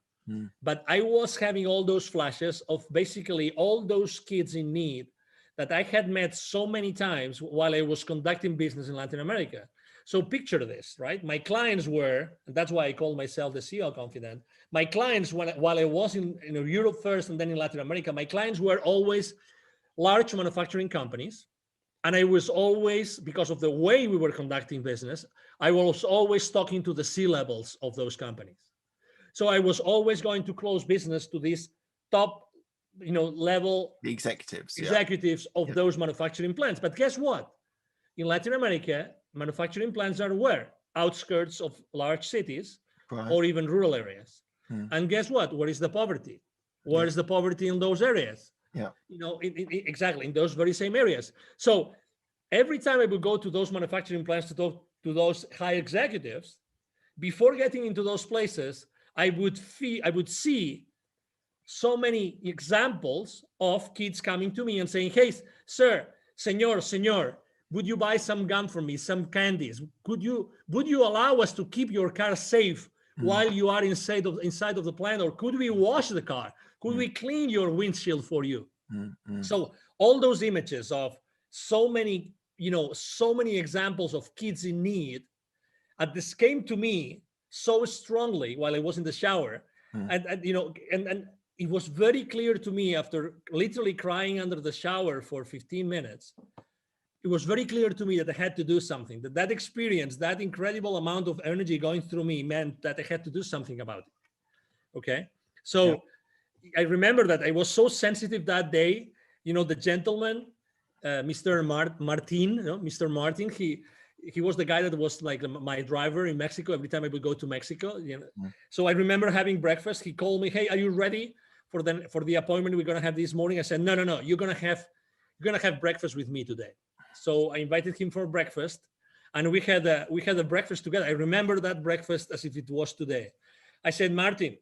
But I was having all those flashes of basically all those kids in need that I had met so many times while I was conducting business in Latin America. So picture this, right? My clients were, and that's why I call myself the CEO Confident. My clients, while I was in Europe first and then in Latin America, my clients were always large manufacturing companies. And I was always, because of the way we were conducting business, I was always talking to the C-levels of those companies. So I was always going to close business to these top, level the executives of those manufacturing plants. But guess what? In Latin America, manufacturing plants are where? Outskirts of large cities, or even rural areas. And guess what? Where is the poverty? Where is the poverty in those areas? Exactly in those very same areas. So every time I would go to those manufacturing plants to talk to those high executives, before getting into those places, I would see so many examples of kids coming to me and saying, "Hey, sir, senor, would you buy some gum for me, some candies? Would you allow us to keep your car safe while you are inside of the plant? Or could we wash the car? Could we clean your windshield for you?" So all those images of so many examples of kids in need, this came to me so strongly while I was in the shower. And it was very clear to me after literally crying under the shower for 15 minutes. It was very clear to me that I had to do something, that experience, that incredible amount of energy going through me meant that I had to do something about it. Okay. So I remember that I was so sensitive that day. The gentleman, Mr. Martin, Mr. Martin, he was the guy that was like my driver in Mexico every time I would go to Mexico. So I remember having breakfast. He called me, "Hey, are you ready for the appointment we're gonna have this morning?" I said, "No, you're gonna have breakfast with me today." So I invited him for breakfast, and we had a breakfast together. I remember that breakfast as if it was today. I said, "Martin,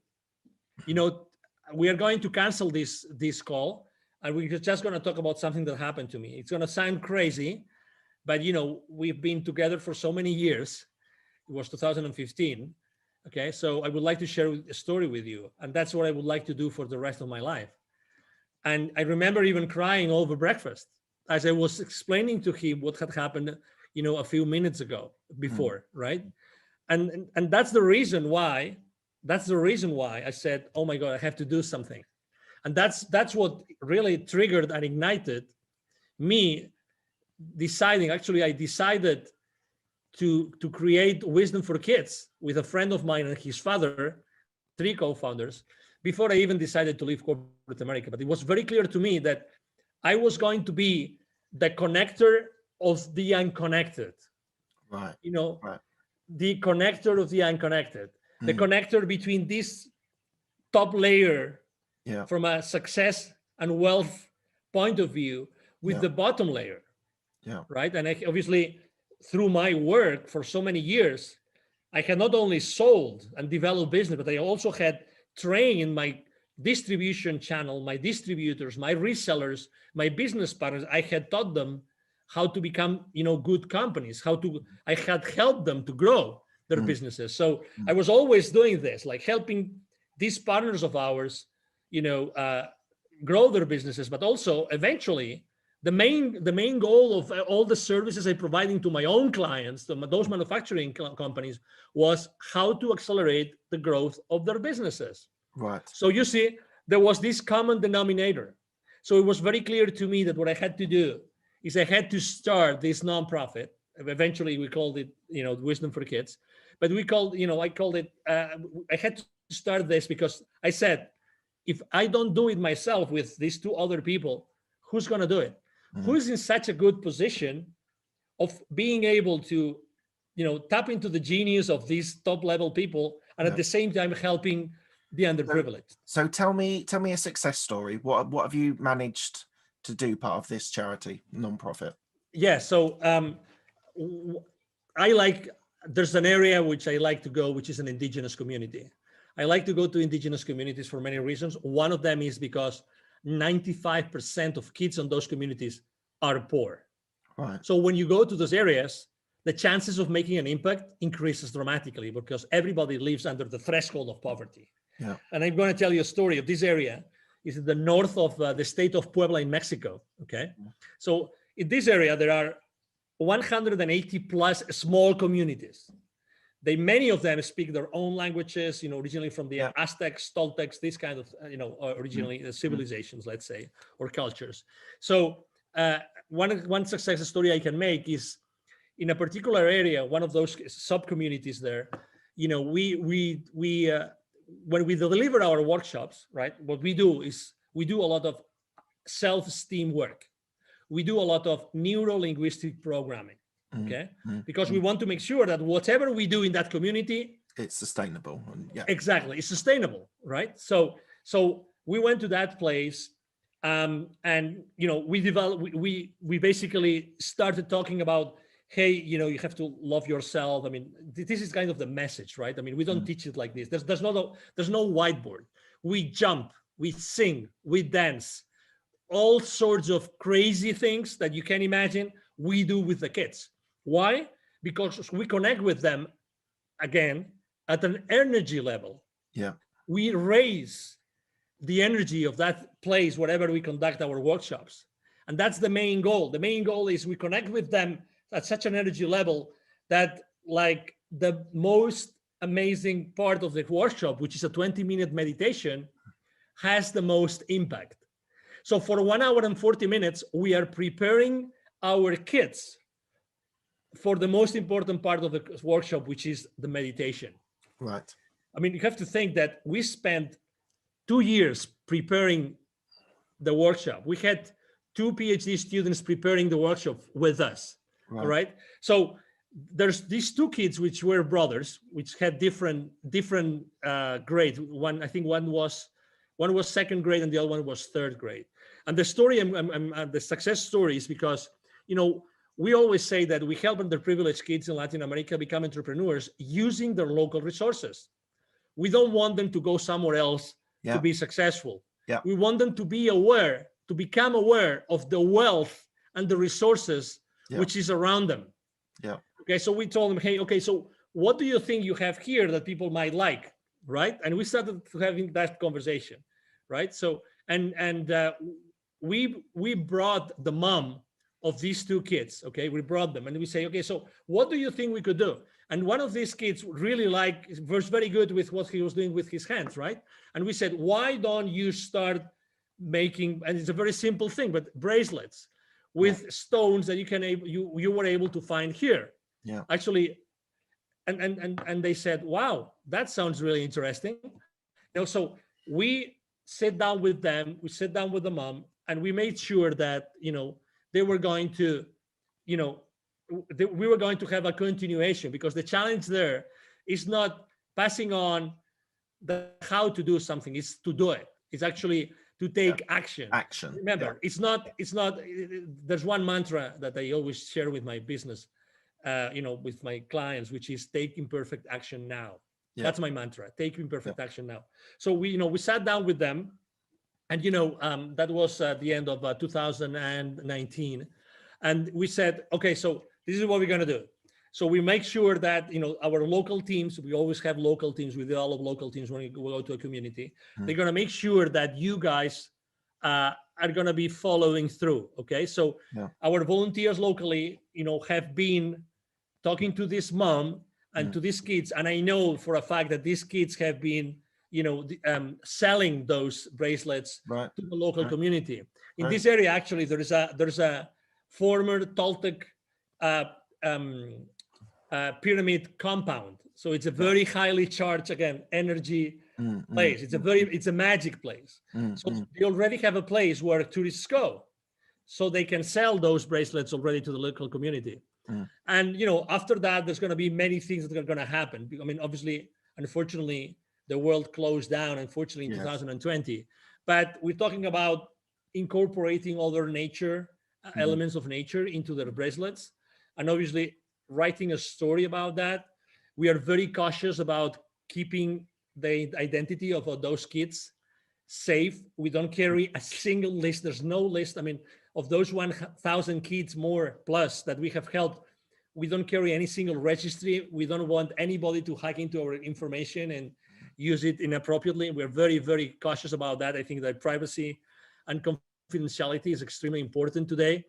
we are going to cancel this call, and we're just going to talk about something that happened to me. It's going to sound crazy, but we've been together for so many years." It was 2015. Okay, so I would like to share a story with you, and that's what I would like to do for the rest of my life. And I remember even crying over breakfast as I was explaining to him what had happened, a few minutes ago before, right? And that's the reason why. That's the reason why I said, "Oh my God, I have to do something." And that's what really triggered and ignited me deciding. Actually, I decided to create Wisdom for Kids with a friend of mine and his father, 3 co-founders, before I even decided to leave corporate America. But it was very clear to me that I was going to be the connector of the unconnected. Right. Right. The connector of the unconnected, the connector between this top layer from a success and wealth point of view with the bottom layer. Right. And obviously, through my work for so many years, I had not only sold and developed business, but I also had trained my distribution channel, my distributors, my resellers, my business partners. I had taught them how to become, good companies, I had helped them to grow their businesses. So I was always doing this, like helping these partners of ours, grow their businesses, but also eventually the main goal of all the services I'm providing to my own clients, those manufacturing companies, was how to accelerate the growth of their businesses. Right. So you see, there was this common denominator. So it was very clear to me that what I had to do is I had to start this nonprofit. Eventually, we called it, Wisdom for Kids. But I called it. I had to start this because I said, if I don't do it myself with these 2 other people, who's going to do it? Who's in such a good position of being able to, tap into the genius of these top level people and at the same time helping the underprivileged? So tell me a success story. What have you managed to do part of this charity nonprofit? Yeah. So there's an area which I like to go, which is an indigenous community. I like to go to indigenous communities for many reasons. One of them is because 95% of kids in those communities are poor. Right. So when you go to those areas, the chances of making an impact increases dramatically because everybody lives under the threshold of poverty. Yeah. And I'm going to tell you a story of this area. It's in the north of the state of Puebla in Mexico. Okay. So in this area, there are 180 plus small communities. Many of them speak their own languages, originally from the Aztecs, Toltecs, this kind of, originally civilizations, let's say, or cultures. So one success story I can make is in a particular area, one of those sub-communities there, when we deliver our workshops, right, what we do is we do a lot of self-esteem work. We do a lot of neuro-linguistic programming, okay? Because we want to make sure that whatever we do in that community, it's sustainable. Exactly, it's sustainable, right? So we went to that place, and we basically started talking about, hey, you have to love yourself. I mean, this is kind of the message, right? I mean, we don't teach it like this. There's no whiteboard. We jump, we sing, we dance, all sorts of crazy things that you can imagine we do with the kids. Why? Because we connect with them, again, at an energy level. Yeah. We raise the energy of that place wherever we conduct our workshops. And that's the main goal. The main goal is we connect with them at such an energy level that, like, the most amazing part of the workshop, which is a 20-minute meditation, has the most impact. So for 1 hour and 40 minutes, we are preparing our kids for the most important part of the workshop, which is the meditation. Right. I mean, you have to think that we spent 2 years preparing the workshop. We had 2 PhD students preparing the workshop with us. Right. All right. So there's these 2 kids, which were brothers, which had different grades. One was 2nd grade and the other one was 3rd grade. And the story, the success story is because, we always say that we help underprivileged kids in Latin America become entrepreneurs using their local resources. We don't want them to go somewhere else to be successful. Yeah. We want them to become aware of the wealth and the resources which is around them. Yeah. Okay, so we told them, hey, okay, so what do you think you have here that people might like, right? And we started having that conversation, right? So we brought the mom of these two kids, okay? We brought them and we say, okay, so what do you think we could do? And one of these kids really was very good with what he was doing with his hands, right? And we said, why don't you start making, and it's a very simple thing, but bracelets with stones that you were able to find here. Yeah. Actually, and they said, wow, that sounds really interesting. So we sat down with them, we sat down with the mom, and we made sure that, they were going to, we were going to have a continuation, because the challenge there is not passing on the how to do something, it's to do it. It's actually to take action. Remember, it's not, there's one mantra that I always share with my business, with my clients, which is take imperfect action now. Yeah. That's my mantra, take imperfect action now. So we sat down with them, and, that was at the end of 2019. And we said, okay, so this is what we're going to do. So we make sure that, our local teams, we always have local teams, we develop local teams when we go to a community. They're going to make sure that you guys are going to be following through. Okay. So our volunteers locally, have been talking to this mom and to these kids. And I know for a fact that these kids have been, selling those bracelets to the local community. In this area, actually, there's a former Toltec pyramid compound. So it's a very highly charged, again, energy place. It's a magic place. So they already have a place where tourists go, so they can sell those bracelets already to the local community. And, after that, there's going to be many things that are going to happen. I mean, obviously, unfortunately, the world closed down, unfortunately, in 2020. But we're talking about incorporating other nature, elements of nature into their bracelets. And obviously, writing a story about that. We are very cautious about keeping the identity of those kids safe. We don't carry a single list. There's no list. I mean, of those 1,000 kids more plus that we have helped, we don't carry any single registry. We don't want anybody to hack into our information and use it inappropriately. We're very, very cautious about that. I think that privacy and confidentiality is extremely important today.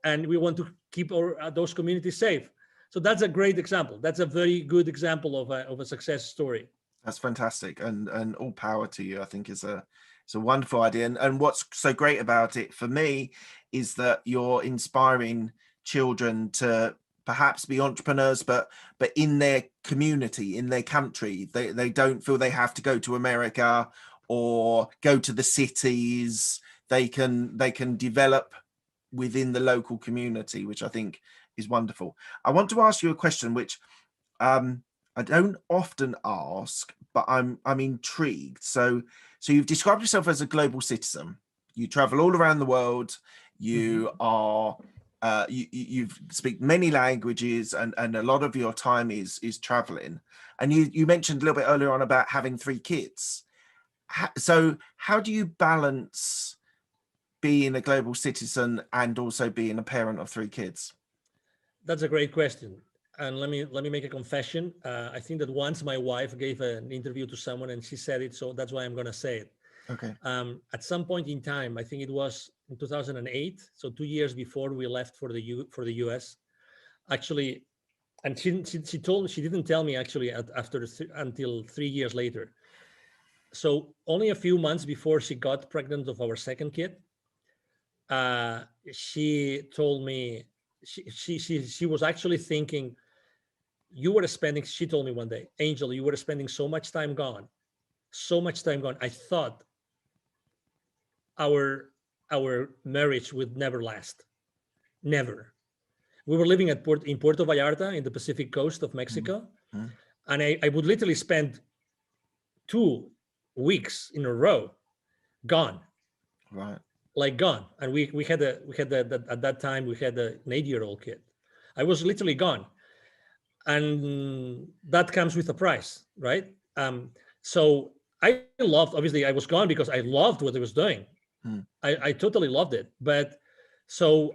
And we want to keep those communities safe. So that's a great example. That's a very good example of a success story. That's fantastic, and all power to you. I think it's a wonderful idea. And what's so great about it for me is that you're inspiring children to perhaps be entrepreneurs, but in their community, in their country. They don't feel they have to go to America or go to the cities. They can develop within the local community, which I think is wonderful. I want to ask you a question which I don't often ask, but I'm intrigued. So you've described yourself as a global citizen. You travel all around the world. You are you speak many languages, and a lot of your time is traveling. And you mentioned a little bit earlier on about having 3 kids. So how do you balance being a global citizen and also being a parent of 3 kids? That's a great question. And let me make a confession. I think that once my wife gave an interview to someone and she said it, so that's why I'm going to say it. Okay. At some point in time, I think it was in 2008, so 2 years before we left for the US, actually, and she didn't tell me actually until 3 years later. So only a few months before she got pregnant of our second kid, she told me she was actually thinking, she told me one day, Angel, you were spending so much time gone. I thought our marriage would never last. Never. We were living in Puerto Vallarta in the Pacific coast of Mexico. And I would literally spend 2 weeks in a row gone. Right. Like gone. And we had at that time we had an 8-year-old kid. I was literally gone. And that comes with a price, right? So I obviously I was gone because I loved what I was doing. I totally loved it. But so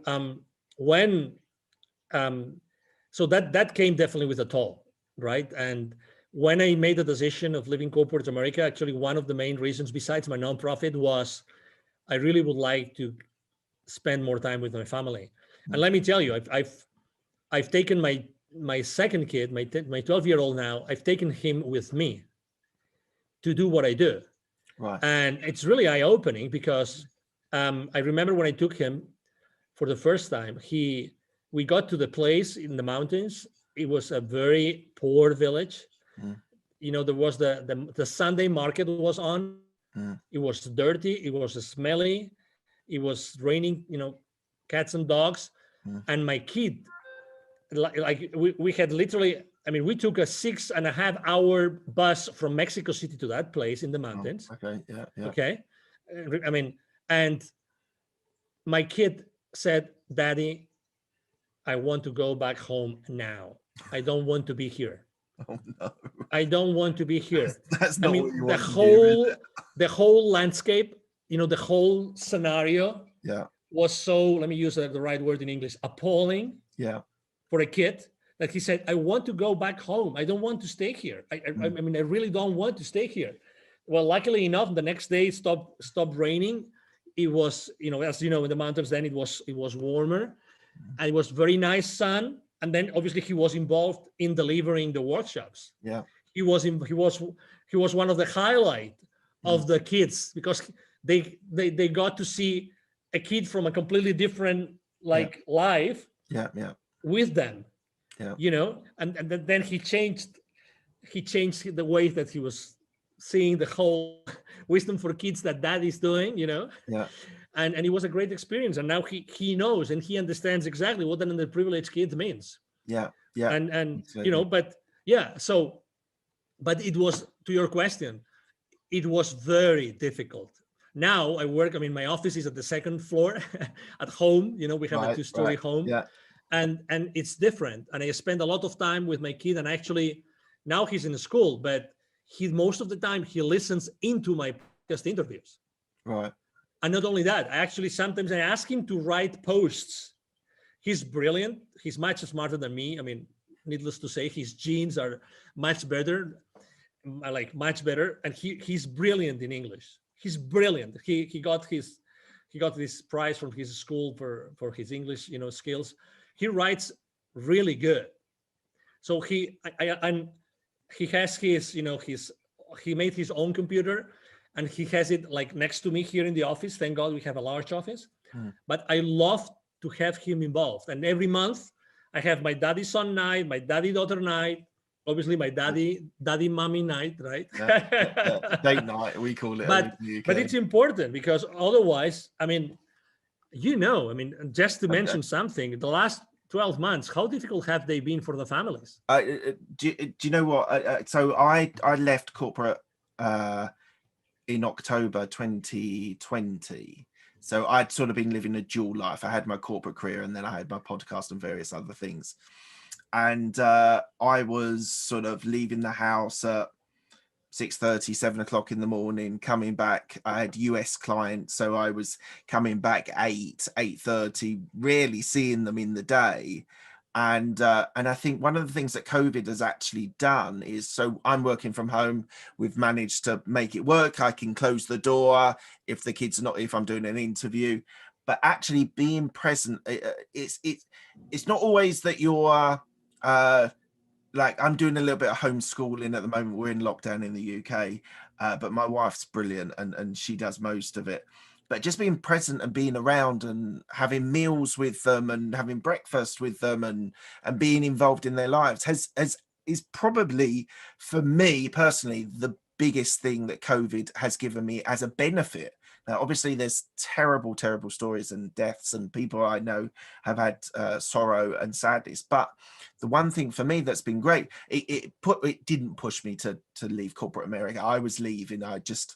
that came definitely with a toll. right? And when I made the decision of leaving corporate America, actually one of the main reasons besides my nonprofit was I really would like to spend more time with my family. And let me tell you, I've taken my second kid, my 12-year-old now, I've taken him with me to do what I do. Right. And it's really eye-opening because I remember when I took him for the first time, we got to the place in the mountains. It was a very poor village. You know, there was the Sunday market was on. It was dirty. It was smelly. It was raining, you know, cats and dogs. And my kid, like we had literally, I mean, we took a 6.5-hour bus from Mexico City to that place in the mountains. Oh, okay. Yeah. Yeah. Okay. I mean, and my kid said, Daddy, I want to go back home now. I don't want to be here. Oh no. I don't want to be here. That's not what you want the to whole hear, is it? the whole landscape, you know, the whole scenario Yeah. was so, let me use the right word in English, appalling Yeah. for a kid that he said, I want to go back home. I don't want to stay here. I mean, I really don't want to stay here. Well, luckily enough, the next day it stopped raining. It was, you know, as you know, in the mountains then it was warmer and it was very nice sun. And then obviously he was involved in delivering the workshops. Yeah. He was one of the highlight of the kids because they got to see a kid from a completely different life Yeah. Yeah. with them. Yeah. You know, and then he changed the way that he was seeing the whole wisdom for kids that Dad is doing, you know. Yeah. And it was a great experience. And now he knows and he understands exactly what an underprivileged kid means. Yeah. Yeah. And absolutely. you know, but yeah, so but it was, to your question, it was very difficult. Now I work, I mean, my office is at the second floor at home, you know, we have a 2-story home. Yeah. And it's different. And I spend a lot of time with my kid, and actually now he's in school, but most of the time he listens into my podcast interviews. Right. And not only that, sometimes I ask him to write posts. He's brilliant. He's much smarter than me. I mean, needless to say, his genes are much better, much better. And he's brilliant in English. He's brilliant. He got this prize from his school for his English, you know, skills. He writes really good. So he has his, you know, he made his own computer and he has it like next to me here in the office. Thank God we have a large office. But I love to have him involved. And every month I have my daddy son night, my daddy daughter night, obviously my daddy mommy night, right? Yeah. Date night, we call it. But it's important because otherwise, I mean, you know, I mean, just to mention something, the last 12 months, how difficult have they been for the families? Do you know what? So I left corporate in October 2020. So I'd sort of been living a dual life. I had my corporate career and then I had my podcast and various other things. And I was sort of leaving the house at 6:30, 7 o'clock in the morning, coming back. I had US clients, so I was coming back 8:30, rarely seeing them in the day. And I think one of the things that COVID has actually done is, so I'm working from home. We've managed to make it work. I can close the door if the kids are not, if I'm doing an interview, but actually being present. It's not always that you're like, I'm doing a little bit of homeschooling at the moment. We're in lockdown in the UK, but my wife's brilliant and she does most of it. But just being present and being around and having meals with them and having breakfast with them and being involved in their lives is probably, for me personally, the biggest thing that COVID has given me as a benefit. Now, obviously, there's terrible, terrible stories and deaths, and people I know have had sorrow and sadness. But the one thing for me that's been great, it didn't push me to leave corporate America. I was leaving. I just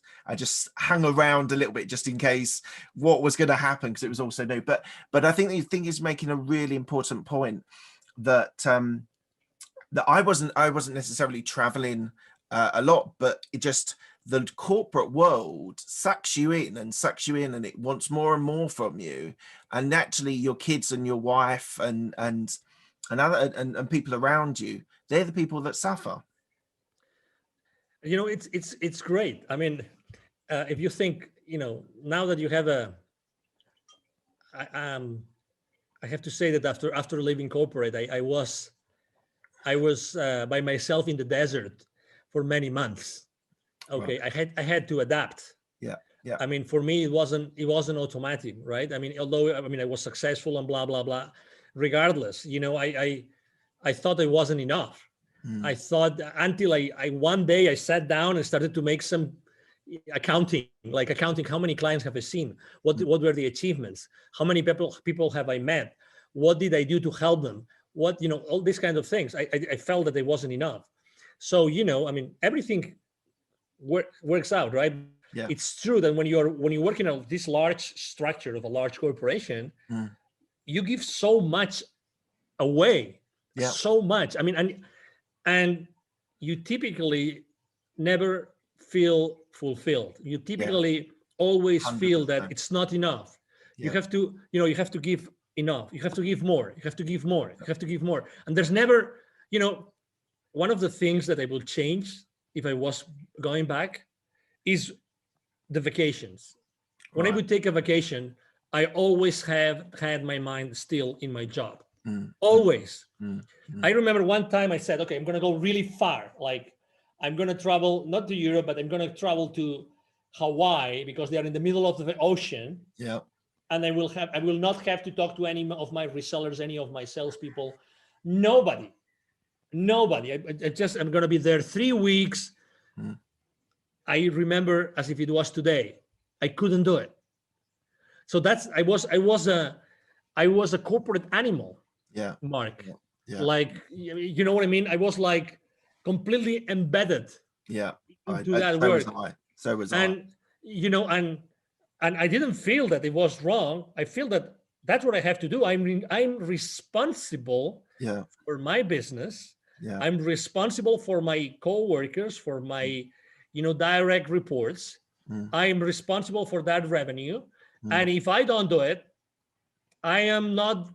hung around a little bit just in case what was going to happen, because it was also new. But I think the thing is making a really important point that that I wasn't necessarily traveling a lot, but it just, the corporate world sucks you in and it wants more and more from you. And naturally your kids and your wife and other and people around you, They're the people that suffer. You know, it's great. I mean, if you think, you know, now that you have I have to say that after leaving corporate, I was by myself in the desert for many months. Okay, Right. I had to adapt. Yeah. Yeah. I mean, for me, it wasn't automatic, right? I mean, although I mean I was successful and blah blah blah. Regardless, you know, I thought it wasn't enough. I thought until I one day I sat down and started to make some accounting, like accounting. How many clients have I seen? What were the achievements? How many people have I met? What did I do to help them? What, you know, all these kinds of things. I felt that it wasn't enough. So, you know, I mean, everything works out, right? Yeah. It's true that when you work in this large structure of a large corporation, you give so much away, Yeah. so much. I mean, and you typically never feel fulfilled. You typically always feel that 100%. it's not enough. You Yeah. have to, you know, you have to give enough. You have to give more. You have to give more. You have to give more. And there's never, you know, one of the things that I will change if I was going back is the vacations. When I Right. would take a vacation, I always have had my mind still in my job. Mm. Always. Mm. I remember one time I said, okay, I'm going to go really far. Like I'm going to travel, not to Europe, but I'm going to travel to Hawaii because they are in the middle of the ocean. Yeah. And I will not have to talk to any of my resellers, any of my salespeople, nobody. I'm going to be there 3 weeks. I remember as if it was today. I couldn't do it. So I was a corporate animal. Yeah. Mark. Yeah. Like, you know what I mean? I was like completely embedded Yeah. into that work. So was and, you know, and I didn't feel that it was wrong. I feel that that's what I have to do. I'm responsible for my business. Yeah. I'm responsible for my coworkers, for my, you know, direct reports. I'm responsible for that revenue. And if I don't do it, I am not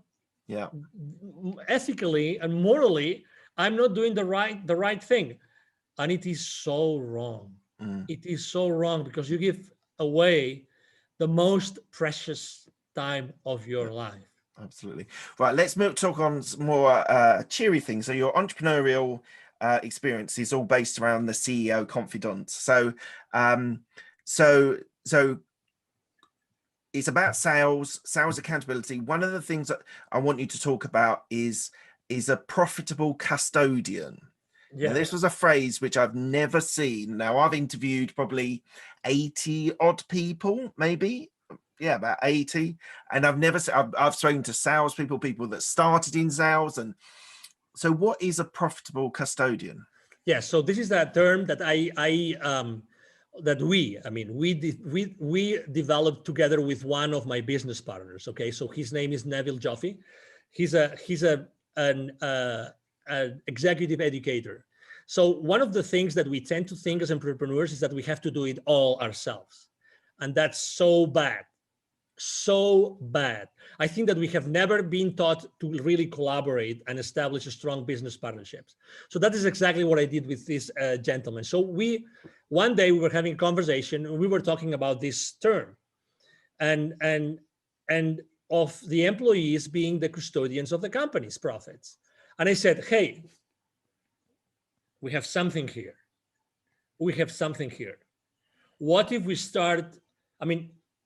ethically and morally, I'm not doing the right thing. And it is so wrong. It is so wrong because you give away the most precious time of your life. Absolutely. Right, let's talk on some more cheery things. So your entrepreneurial experience is all based around the CEO confidant. So so it's about sales accountability. One of the things that I want you to talk about is a profitable custodian. Yeah. Now, this was a phrase which I've never seen. Now, I've interviewed probably 80 odd people, maybe. Yeah, about 80. And I've spoken to salespeople, people that started in sales. And so what is a profitable custodian? Yeah, so this is that term that we developed together with one of my business partners. Okay, so his name is Neville Joffe. He's an executive educator. So one of the things that we tend to think as entrepreneurs is that we have to do it all ourselves, and that's so bad. So bad. I think that we have never been taught to really collaborate and establish strong business partnerships. So that is exactly what I did with this gentleman. So one day we were having a conversation and we were talking about this term and of the employees being the custodians of the company's profits. And I said, hey, we have something here. What if we start,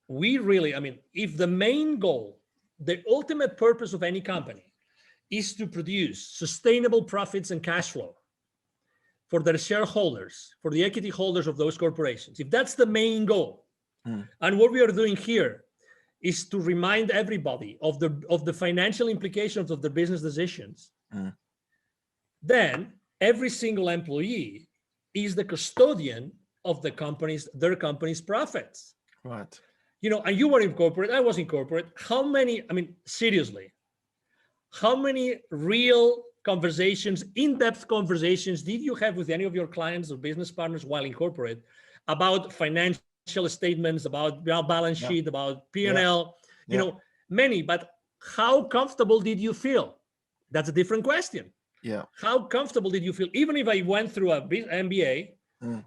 if the main goal, the ultimate purpose of any company is to produce sustainable profits and cash flow for their shareholders, for the equity holders of those corporations, if that's the main goal, and what we are doing here is to remind everybody of the financial implications of the business decisions, then every single employee is the custodian of their company's profits. Right. You know, and you were in corporate, I was in corporate. Seriously, how many real conversations, in-depth conversations did you have with any of your clients or business partners while in corporate about financial statements, about balance sheet, about P&L, you know, many, but how comfortable did you feel? That's a different question. Yeah. How comfortable did you feel? Even if I went through a MBA,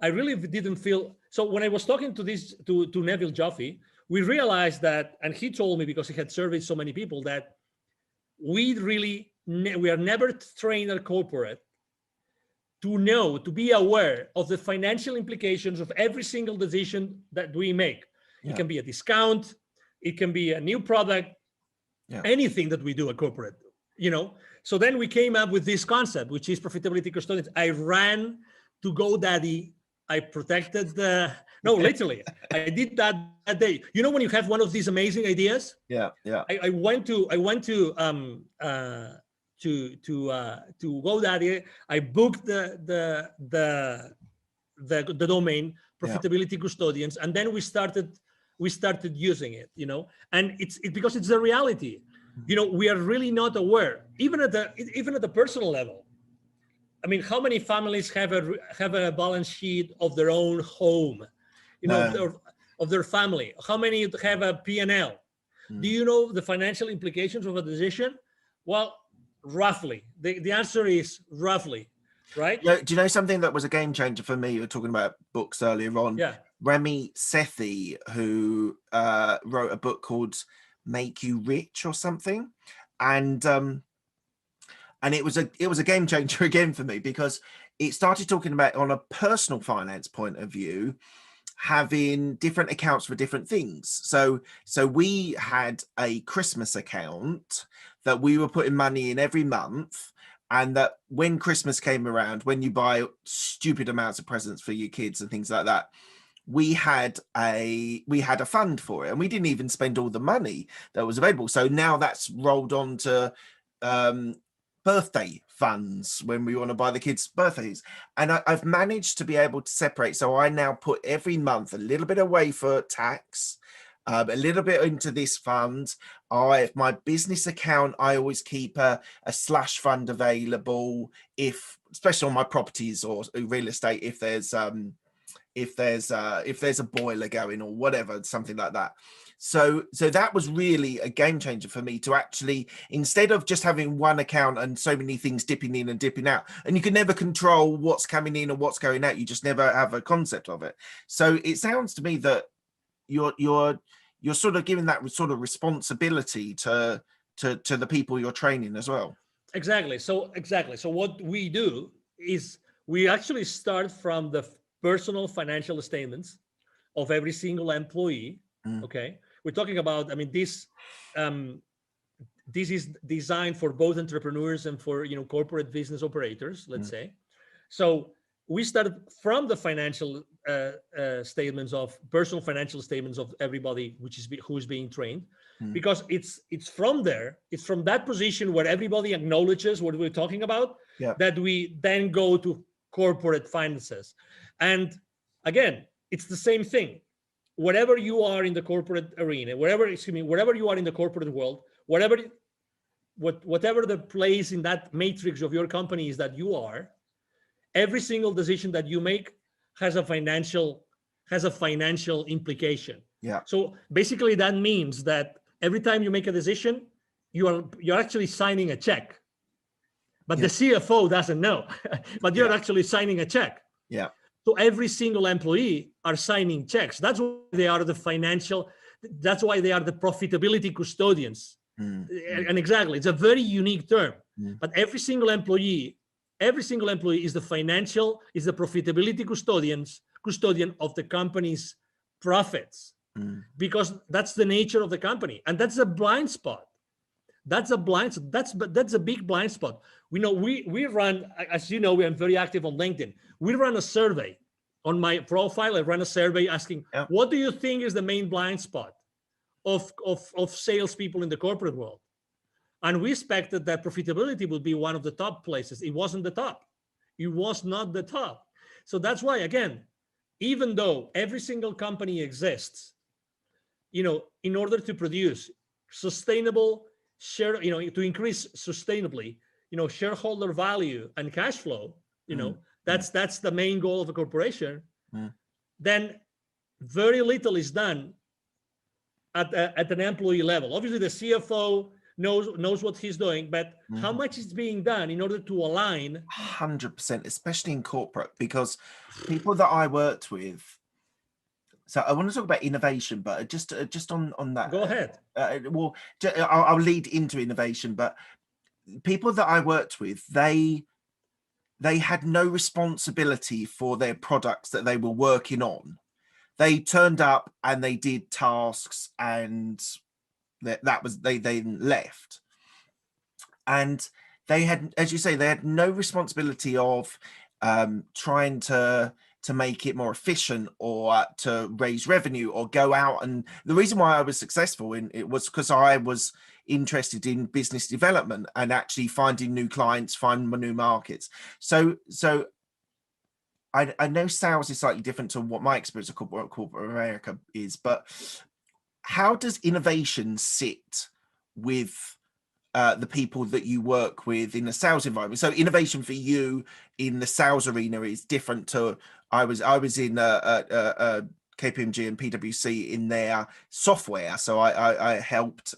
I really didn't feel. So when I was talking to Neville Joffe, we realized that, and he told me, because he had surveyed so many people, that we are never trained at corporate to be aware of the financial implications of every single decision that we make. Yeah. It can be a discount, it can be a new product, anything that we do at corporate, So then we came up with this concept, which is profitability custodians. I ran to GoDaddy. I protected literally, I did that day. When you have one of these amazing ideas. Yeah. I went to GoDaddy. I booked the domain profitability custodians, and then we started using it. And it's because it's the reality. We are really not aware, even at the personal level. I mean, how many families have a balance sheet of their own home, of their family? How many have a P&L? Do you know the financial implications of a decision? Well, roughly. The answer is roughly, right? Yeah. Do you know something that was a game changer for me? You were talking about books earlier on. Yeah. Remy Sethi, who wrote a book called Make You Rich or something, and it was a game changer again for me, because it started talking about, on a personal finance point of view, having different accounts for different things. So we had a Christmas account that we were putting money in every month, and that when Christmas came around, when you buy stupid amounts of presents for your kids and things like that, we had a fund for it, and we didn't even spend all the money that was available. So now that's rolled on to birthday funds when we want to buy the kids birthdays, and I've managed to be able to separate. So I now put every month a little bit away for tax, a little bit into this fund. My business account, I always keep a slash fund available, especially on my properties or real estate, if there's a boiler going or whatever, something like that. So that was really a game changer for me, to actually, instead of just having one account and so many things dipping in and dipping out, and you can never control what's coming in or what's going out, you just never have a concept of it. So it sounds to me that you're sort of giving that sort of responsibility to the people you're training as well. Exactly. So what we do is we actually start from the personal financial statements of every single employee. Okay, we're talking about, I mean, this is designed for both entrepreneurs and for corporate business operators, let's say. So we started from the financial statements, of personal financial statements of everybody who is being trained, because it's from there, it's from that position where everybody acknowledges what we're talking about, that we then go to corporate finances. And again, it's the same thing. Wherever you are in the corporate arena, wherever you are in the corporate world, whatever the place in that matrix of your company is that you are, every single decision that you make has a financial implication. Yeah. So basically that means that every time you make a decision, you're actually signing a check. But the CFO doesn't know, but you're actually signing a check. Yeah. So every single employee are signing checks. That's why they are the profitability custodians. And exactly, it's a very unique term. But every single employee is the profitability custodian of the company's profits, because that's the nature of the company. And that's a blind spot. That's a big blind spot. We run, as you know, we are very active on LinkedIn. We run a survey on my profile. I run a survey asking, what do you think is the main blind spot of salespeople in the corporate world? And we expected that profitability would be one of the top places. It wasn't the top. It was not the top. So that's why, again, even though every single company exists, in order to produce sustainable to increase sustainably, shareholder value and cash flow, that's the main goal of a corporation, then very little is done at an employee level. Obviously, the CFO knows what he's doing, but how much is being done in order to align? 100%, especially in corporate, because people that I worked with. So I want to talk about innovation, but just on that. Go ahead. Well, I'll lead into innovation, but people that I worked with, they had no responsibility for their products that they were working on. They turned up and they did tasks, and that was they then left. And they had, as you say, they had no responsibility of trying to make it more efficient or to raise revenue or go out. And the reason why I was successful in it was because I was interested in business development and actually finding new clients, finding new markets. So I know sales is slightly different to what my experience of corporate America is, but how does innovation sit with the people that you work with in the sales environment? So innovation for you in the sales arena is different to I was in KPMG and PwC in their software, so I helped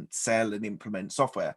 sell and implement software.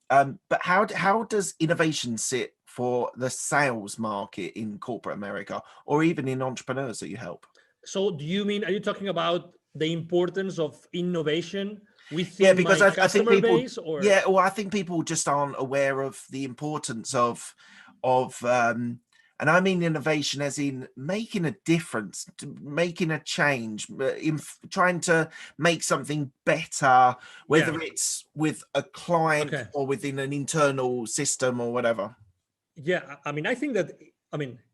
But how does innovation sit for the sales market in corporate America, or even in entrepreneurs that you help? So are you talking about the importance of innovation within because my I think people, base, or I think people just aren't aware of the importance of and I mean innovation as in making a difference, making a change, in trying to make something better, whether it's with a client or within an internal system or whatever. Yeah, I mean, I think that,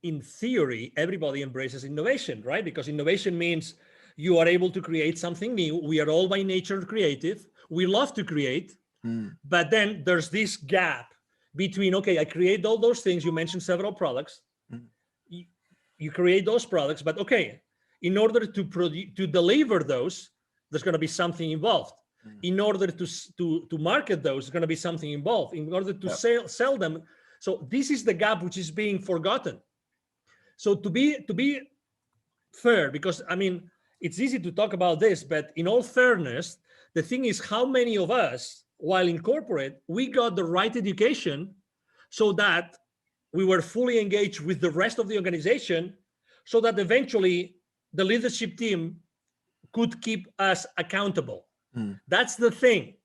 in theory, everybody embraces innovation, right? Because innovation means you are able to create something new. We are all by nature creative. We love to create, but then there's this gap between, okay, I create all those things. You mentioned several products. You create those products, but okay, in order to deliver those, there's going to be something involved. In order to market those, there's going to be something involved. In order to sell them. So this is the gap which is being forgotten. So to be fair, because it's easy to talk about this, but in all fairness, the thing is, how many of us, while in corporate, we got the right education so that we were fully engaged with the rest of the organization, so that eventually the leadership team could keep us accountable. That's the thing.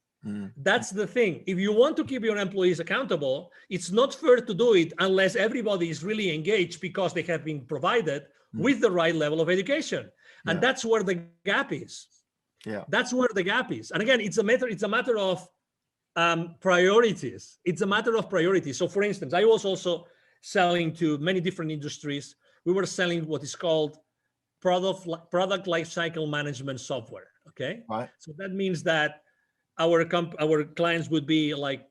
That's the thing. If you want to keep your employees accountable, it's not fair to do it unless everybody is really engaged because they have been provided with the right level of education. And that's where the gap is. That's where the gap is. And again, it's a matter of priorities. It's a matter of priorities. So for instance, I was also selling to many different industries. We were selling what is called product lifecycle management software. Okay. Right. So that means that our clients would be like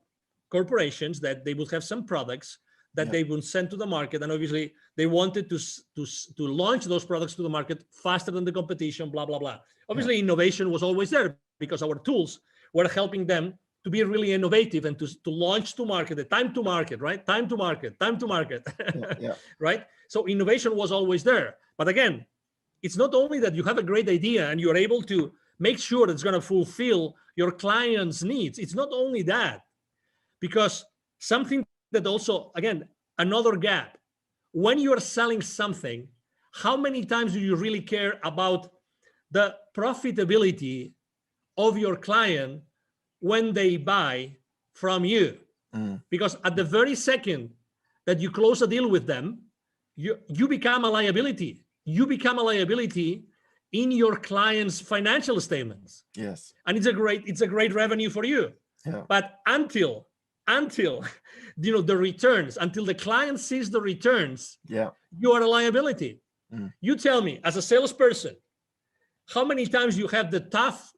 corporations, that they would have some products that they would send to the market, and obviously they wanted to launch those products to the market faster than the competition, blah blah blah. Obviously innovation was always there because our tools were helping them to be really innovative and to launch to market, the time to market, right? Time to market. Right? So innovation was always there. But again, it's not only that you have a great idea and you're able to make sure it's going to fulfill your client's needs. It's not only that, because something that also, again, another gap, when you're selling something, how many times do you really care about the profitability of your client when they buy from you? Because at the very second that you close a deal with them, you become a liability. You become a liability in your client's financial statements. Yes. And it's a great revenue for you. Yeah. But until the returns, until the client sees the returns, you are a liability. You tell me, as a salesperson, how many times you have the tough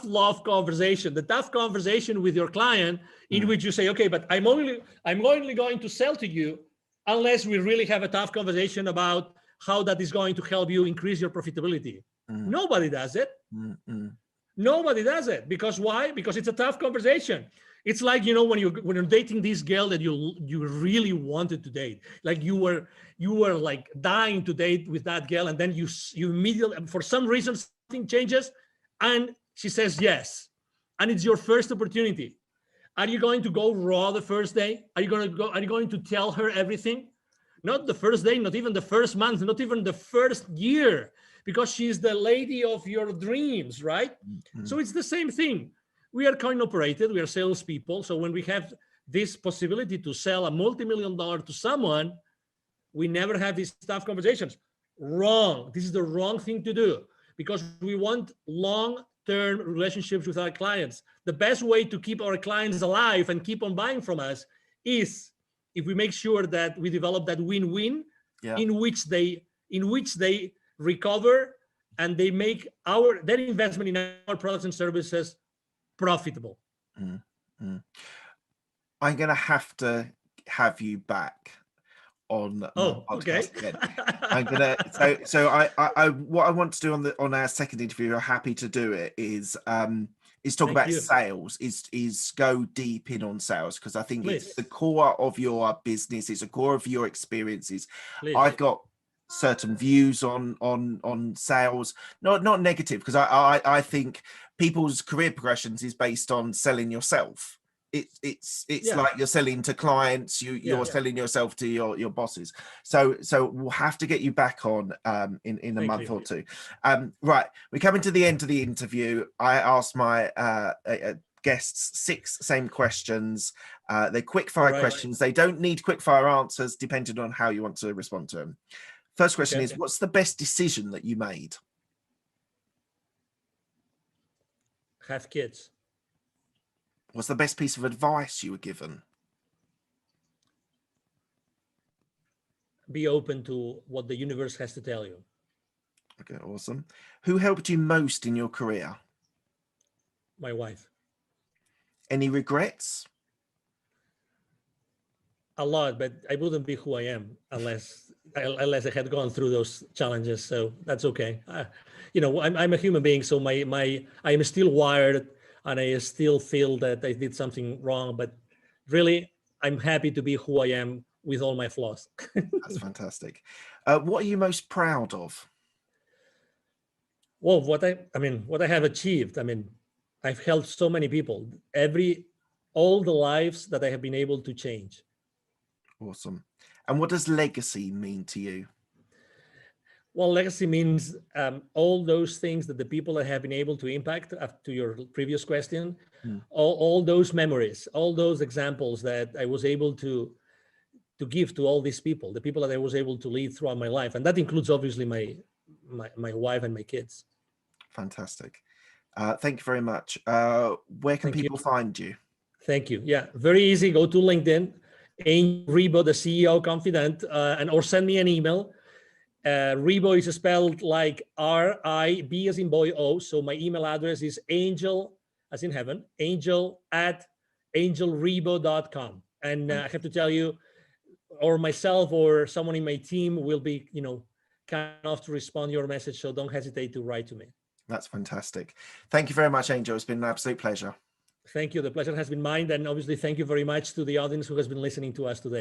love conversation, the tough conversation with your client, in which you say, okay, but I'm only going to sell to you unless we really have a tough conversation about how that is going to help you increase your profitability. Nobody does it. Nobody does it. Because why? Because it's a tough conversation. It's like, when you're dating this girl that you really wanted to date, like you were like dying to date with that girl, and then you immediately, for some reason, something changes and she says yes, and it's your first opportunity. Are you going to go raw the first day? Are you going to tell her everything? Not the first day, not even the first month, not even the first year, because she's the lady of your dreams, right? Mm-hmm. So it's the same thing. We are coin operated, we are salespeople. So when we have this possibility to sell a multi-million-dollar to someone, we never have these tough conversations. Wrong. This is the wrong thing to do, because we want long-term relationships with our clients. The best way to keep our clients alive and keep on buying from us is if we make sure that we develop that win-win, in which they recover and they make their investment in our products and services profitable. Mm-hmm. I'm going to have you back on my podcast again. I'm gonna so I what I want to do on our second interview, I'm happy to do it, is talk about sales, is go deep in on sales, because I think it's the core of your business, it's a core of your experiences. I've got certain views on sales, not negative, because I think people's career progressions is based on selling yourself. It's like you're selling to clients, you're selling yourself to your bosses. So we'll have to get you back on in a month or two. Right, we're coming to the end of the interview. I asked my guests 6 same questions. They're quick fire questions. They don't need quick fire answers, depending on how you want to respond to them. First question is, what's the best decision that you made? Have kids. What's the best piece of advice you were given? Be open to what the universe has to tell you. Okay, awesome. Who helped you most in your career? My wife. Any regrets? A lot, but I wouldn't be who I am unless I had gone through those challenges. So that's okay. I'm a human being, so I am still wired, and I still feel that I did something wrong, but really, I'm happy to be who I am with all my flaws. That's fantastic. What are you most proud of? Well, what I have achieved. I've helped so many people. All the lives that I have been able to change. Awesome. And what does legacy mean to you? Well, legacy means all those things that the people that have been able to impact, to your previous question, all those memories, all those examples that I was able to give to all these people, the people that I was able to lead throughout my life. And that includes obviously my wife and my kids. Fantastic. Thank you very much. Where can people find you? Thank you. Yeah, very easy. Go to LinkedIn, Angel Ribo, the CEO Confident, or send me an email. Ribo is spelled like R-I-B as in boy O. So my email address is angel, as in heaven, angel@angelribo.com. And I have to tell you, or myself or someone in my team will be, kind enough to respond to your message. So don't hesitate to write to me. That's fantastic. Thank you very much, Angel. It's been an absolute pleasure. Thank you. The pleasure has been mine. And obviously, thank you very much to the audience who has been listening to us today.